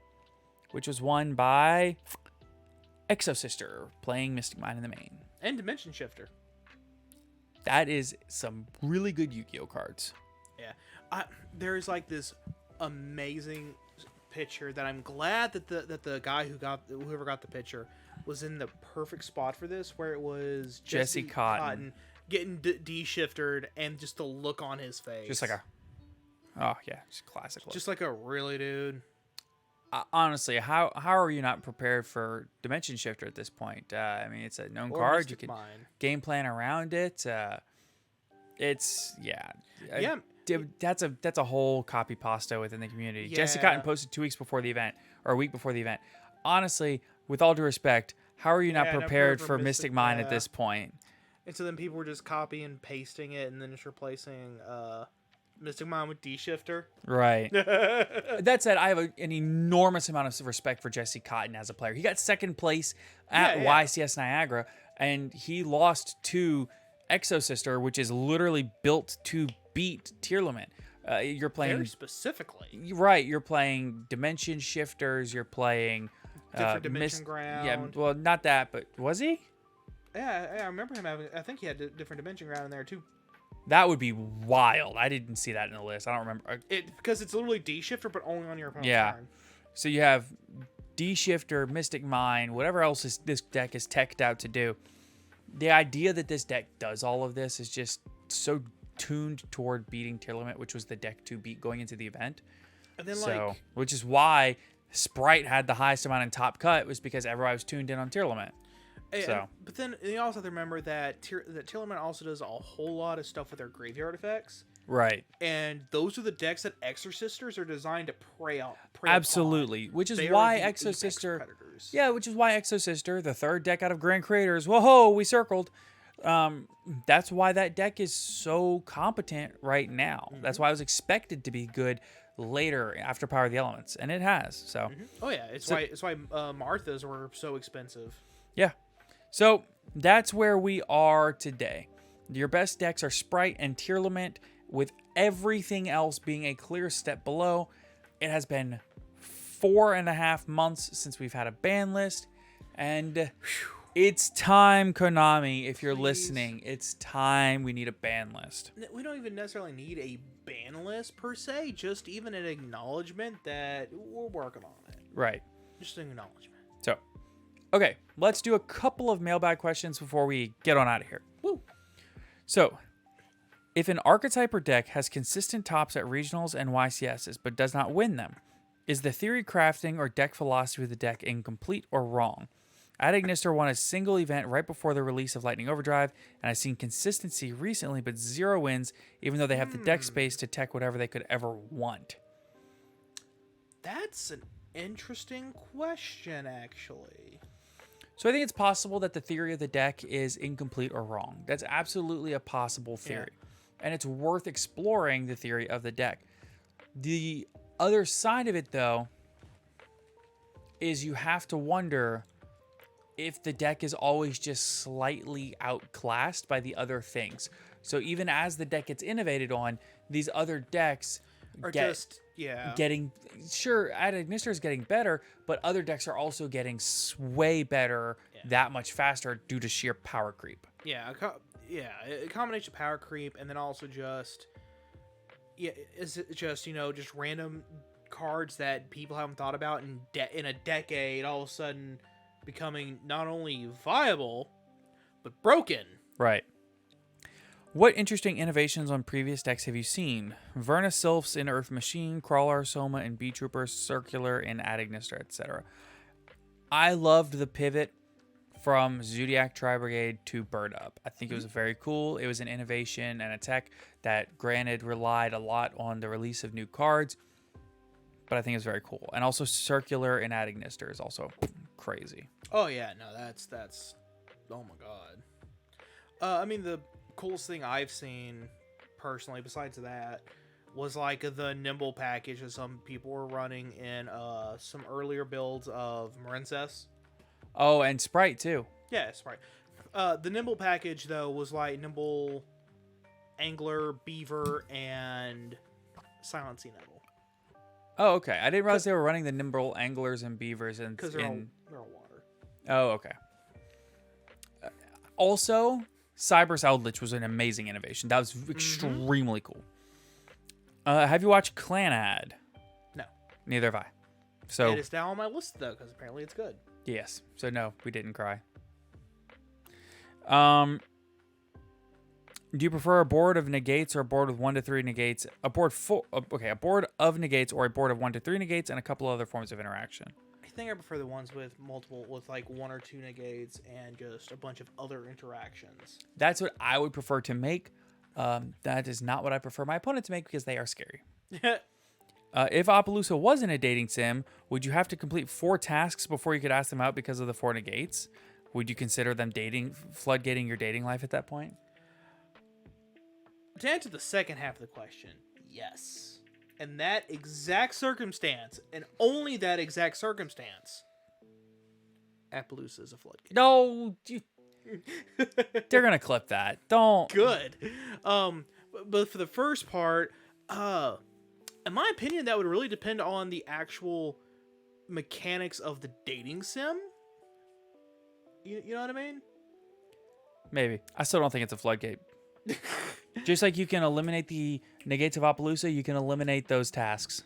which was won by Exosister, playing Mystic Mine in the main. And Dimension Shifter. That is some really good Yu-Gi-Oh cards. Yeah. There's like this amazing picture that I'm glad that the guy whoever got the picture was in the perfect spot for this, where it was Jesse Cotton getting de-shiftered, and just the look on his face. Just like just classic look. Just like a really dude. Honestly, how are you not prepared for Dimension Shifter at this point? I mean, it's a known Or card. Mystic You can Mine. game plan around it. It's Yeah. That's a whole copy pasta within the community. Jesse Yeah. Cotton posted 2 weeks before the event, or a week before the event. Honestly, with all due respect, how are you not prepared for Mystic Mine at this point? And so then people were just copying and pasting it, and then just replacing Mystic Mine with D-Shifter. Right. That said, I have an enormous amount of respect for Jesse Cotton as a player. He got second place at YCS Niagara, and he lost to Exosister, which is literally built to beat Tearlament. You're playing Very specifically. right. You're playing Dimension Shifters. You're playing Different Dimension Ground. Yeah, well, not that, but was he? Yeah, I remember him having. I think he had a different Dimension Ground in there too. That would be wild. I didn't see that in the list. I don't remember. Because it's literally D-Shifter, but only on your opponent's turn. So you have D-Shifter, Mystic Mine, whatever else this deck is teched out to do. The idea that this deck does all of this is just so tuned toward beating Tearlaments, which was the deck to beat going into the event. And then which is why Sprite had the highest amount in top cut, was because everybody was tuned in on Tearlaments. But then you also have to remember that Tearlaments also does a whole lot of stuff with their graveyard effects. Right. And those are the decks that Exorcisters are designed to prey Absolutely. upon. Which is They why are the Exosister... apex predators. Yeah, which is why Exosister, the 3rd deck out of Grand Creators, whoa, we circled. That's why that deck is so competent right now. That's why it was expected to be good later after Power of the Elements, and it has. So Oh yeah, it's why Marthas were so expensive. yeah. So that's where we are today. Your best decks are Sprite and Tearlament, with everything else being a clear step below. It has been 4.5 months since we've had a ban list, and It's time, Konami. If you're Please. listening, it's time. We need a ban list. We don't even necessarily need a ban list per se, just even an acknowledgement that we're working on it. Right. Just an acknowledgement. So, okay, let's do a couple of mailbag questions before we get on out of here. Woo. So, if an archetype or deck has consistent tops at regionals and YCSs but does not win them, is the theory crafting or deck philosophy of the deck incomplete or wrong? Adagnister won a single event right before the release of Lightning Overdrive, and I've seen consistency recently but 0 wins, even though they have the deck space to tech whatever they could ever want. That's an interesting question, actually. So I think it's possible that the theory of the deck is incomplete or wrong. That's absolutely a possible theory. And it's worth exploring the theory of the deck. The other side of it, though, is you have to wonder if the deck is always just slightly outclassed by the other things. So even as the deck gets innovated on, these other decks Or getting, sure, Adagnister is getting better, but other decks are also getting way better that much faster due to sheer power creep. A combination of power creep and then also just is it just just random cards that people haven't thought about in a decade all of a sudden becoming not only viable but broken. Right. What interesting innovations on previous decks have you seen? Verna Sylphs in Earth Machine, Crawler, Soma, and Bee Trooper, Circular in Adagnister, etc. I loved the pivot from Zodiac Tri-Brigade to Bird Up. I think it was very cool. It was an innovation and a tech that, granted, relied a lot on the release of new cards, but I think it's very cool. And also Circular in Adagnister is also crazy. Oh yeah, no, that's oh my god. I mean, the coolest thing I've seen personally besides that was like the Nimble package that some people were running in some earlier builds of Marincess. Oh, and Sprite too. Yeah, Sprite. The Nimble package though was like Nimble, Angler, Beaver, and Silent Sea Nettle. Oh, okay. I didn't realize they were running the Nimble Anglers and Beavers Because they're all water. Oh, okay. Also, Cyberse Eldritch was an amazing innovation. That was extremely cool. Have you watched Clanad? No. Neither have I. So It is down on my list though, because apparently it's good. yes. So no, we didn't cry. Do you prefer a board of negates or a board with 1 to 3 negates? A board of negates or a board of 1 to 3 negates and a couple other forms of interaction. I think I prefer the ones with like 1 or 2 negates and just a bunch of other interactions. That's what I would prefer to make. That is not what I prefer my opponent to make because they are scary. If Appaloosa wasn't a dating sim, would you have to complete 4 tasks before you could ask them out because of the 4 negates? Would you consider them floodgating your dating life at that point? To answer the second half of the question, yes. In that exact circumstance, and only that exact circumstance, Appaloosa is a floodgate. No, they're gonna clip that. Don't. Good. But for the first part, in my opinion, that would really depend on the actual mechanics of the dating sim. You know what I mean? Maybe. I still don't think it's a floodgate. Just like you can eliminate the negates of Appaloosa, you can eliminate those tasks.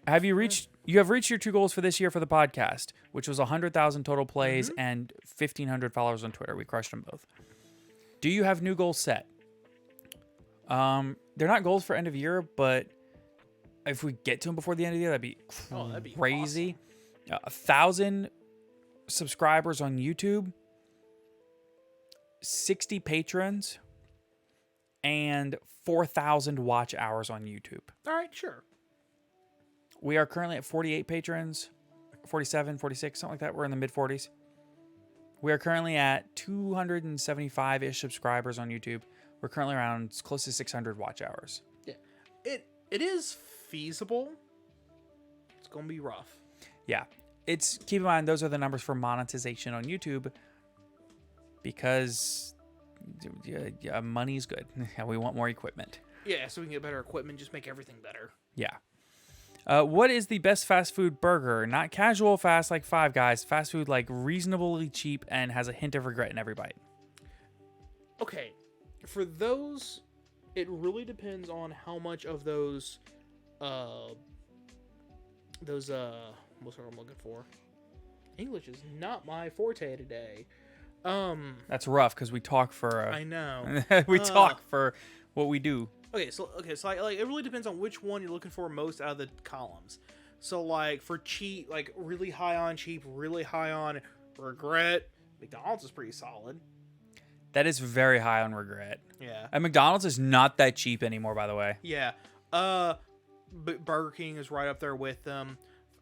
You have reached your 2 goals for this year for the podcast, which was 100,000 total plays and 1,500 followers on Twitter. We crushed them both. Do you have new goals set? They're not goals for end of year, but if we get to them before the end of the year, that'd be crazy. Awesome. 1,000 subscribers on YouTube, 60 patrons, and 4,000 watch hours on YouTube. All right, sure. We are currently at 48 patrons, 47, 46, something like that. We're in the mid-40s. We are currently at 275-ish subscribers on YouTube. We're currently around close to 600 watch hours. Yeah, it is feasible. It's gonna be rough. Yeah, keep in mind those are the numbers for monetization on YouTube because money's good. We want more equipment. Yeah, so we can get better equipment, just make everything better. Yeah. What is the best fast food burger? Not casual fast like Five Guys. Fast food like reasonably cheap and has a hint of regret in every bite. Okay, for those, it really depends on how much of those, what's what I'm looking for? English is not my forte today. That's rough because we talk for. I know. We talk for what we do. So like it really depends on which one you're looking for most out of the columns. So like for cheap, like really high on cheap, really high on regret, McDonald's is pretty solid. That is very high on regret. Yeah. And McDonald's is not that cheap anymore, by the way. Yeah. But Burger King is right up there with them.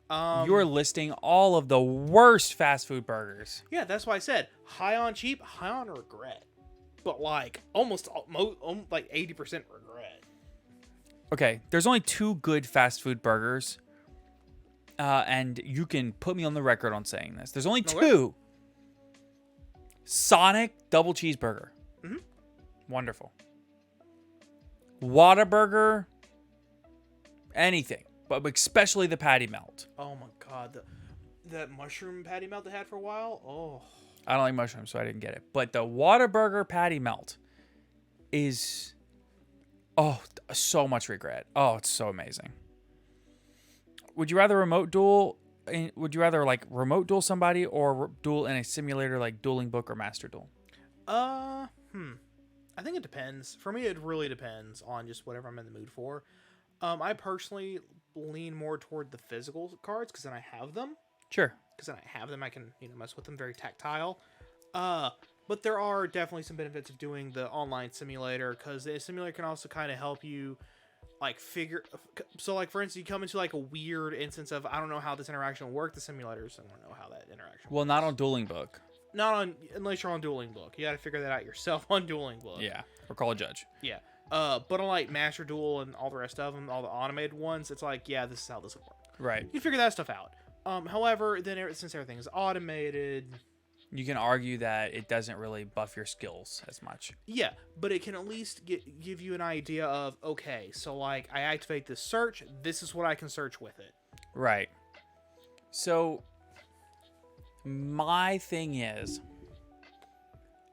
You're listing all of the worst fast food burgers. Yeah, that's why I said high on cheap, high on regret. But like almost like 80% regret. Okay, there's only 2 good fast food burgers. And you can put me on the record on saying this. There's only 2. Sonic double cheeseburger. Mm-hmm. Wonderful. Whataburger. Anything. But especially the patty melt. Oh my god, that mushroom patty melt they had for a while. Oh, I don't like mushrooms, so I didn't get it. But the Whataburger patty melt is, so much regret. Oh, it's so amazing. Would you rather remote duel? Would you rather like remote duel somebody or duel in a simulator like Dueling Book or Master Duel? I think it depends. For me, it really depends on just whatever I'm in the mood for. I personally lean more toward the physical cards because then I have them. Sure. Because then I have them, I can mess with them, very tactile. But there are definitely some benefits of doing the online simulator because the simulator can also kind of help you like figure. So like for instance, you come into like a weird instance of I don't know how this interaction will work. The simulators don't know how that interaction. Well, not on Dueling Book. Not on unless you're on Dueling Book. You got to figure that out yourself on Dueling Book. Yeah, or call a judge. Yeah. But on like Master Duel and all the rest of them, all the automated ones, it's like, yeah, this is how this will work. Right. You can figure that stuff out. However, then since everything is automated, You can argue that it doesn't really buff your skills as much. yeah, but it can at least give you an idea of, okay, so like I activate this search, this is what I can search with it. Right. So my thing is,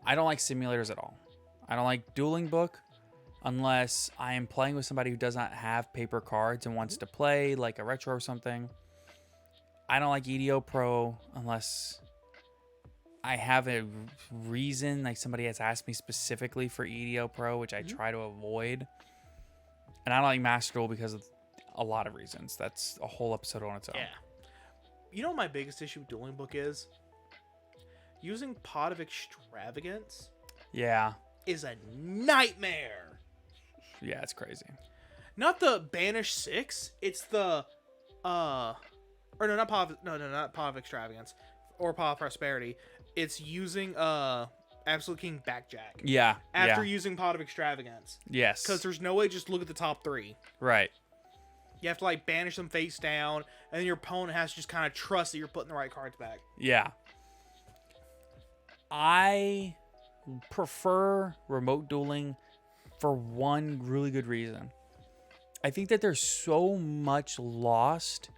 I don't like simulators at all. I don't like Dueling Book unless I am playing with somebody who does not have paper cards and wants to play like a retro or something. I don't like EDO Pro unless I have a reason, like somebody has asked me specifically for EDO Pro, which I try to avoid. And I don't like Master Duel because of a lot of reasons. That's a whole episode on its own. Yeah. You know what my biggest issue with Dueling Book is? Using Pot of Extravagance Yeah. is a nightmare. Yeah, it's crazy. Not the Banish 6, it's the not Pot of Extravagance or Pot of Prosperity. It's using Absolute King Backjack. Yeah. After yeah. using Pot of Extravagance. Yes. Because there's no way to just look at the top 3. Right. You have to like banish them face down, and then your opponent has to just kind of trust that you're putting the right cards back. Yeah. I prefer remote dueling for one really good reason. I think that there's so much lost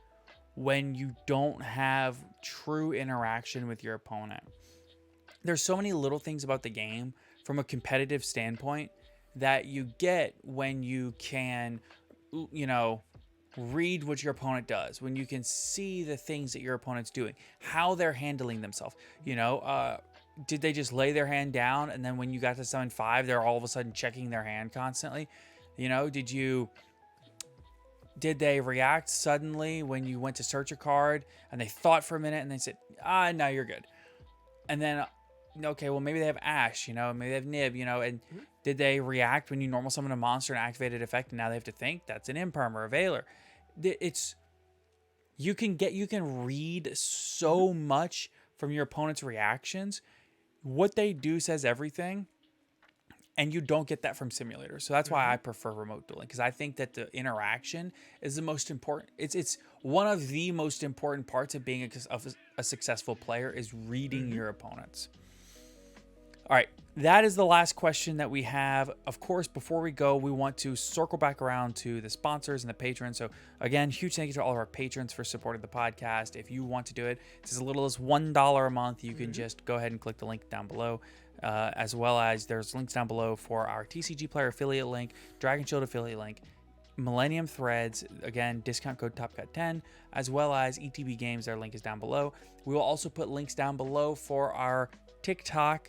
when you don't have true interaction with your opponent. There's so many little things about the game from a competitive standpoint that you get when you can, read what your opponent does, when you can see the things that your opponent's doing, how they're handling themselves. Did they just lay their hand down and then when you got to summon 5, they're all of a sudden checking their hand constantly? Did they react suddenly when you went to search a card and they thought for a minute and they said, no, you're good. And then, okay, well, maybe they have Ash, maybe they have Nib, and did they react when you normal summon a monster and activated effect and now they have to think? That's an Imperm or a Veiler. You can read so much from your opponent's reactions. What they do says everything. And you don't get that from simulators. So that's why I prefer remote dueling, because I think that the interaction is the most important. It's one of the most important parts of being a successful player is reading your opponents. All right, that is the last question that we have. Of course, before we go, we want to circle back around to the sponsors and the patrons. So again, huge thank you to all of our patrons for supporting the podcast. If you want to do it, it's as little as $1 a month. You can just go ahead and click the link down below. As well as there's links down below for our TCG Player affiliate link, Dragon Shield affiliate link, Millennium Threads, again, discount code TOPCUT10, as well as ETB Games. Their link is down below. We will also put links down below for our TikTok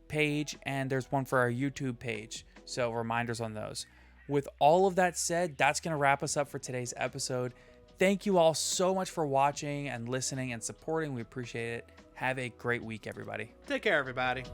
page, and there's one for our YouTube page, so reminders on those. With all of that said, that's going to wrap us up for today's episode. Thank you all so much for watching and listening and supporting. We appreciate it. Have a great week, everybody. Take care, everybody.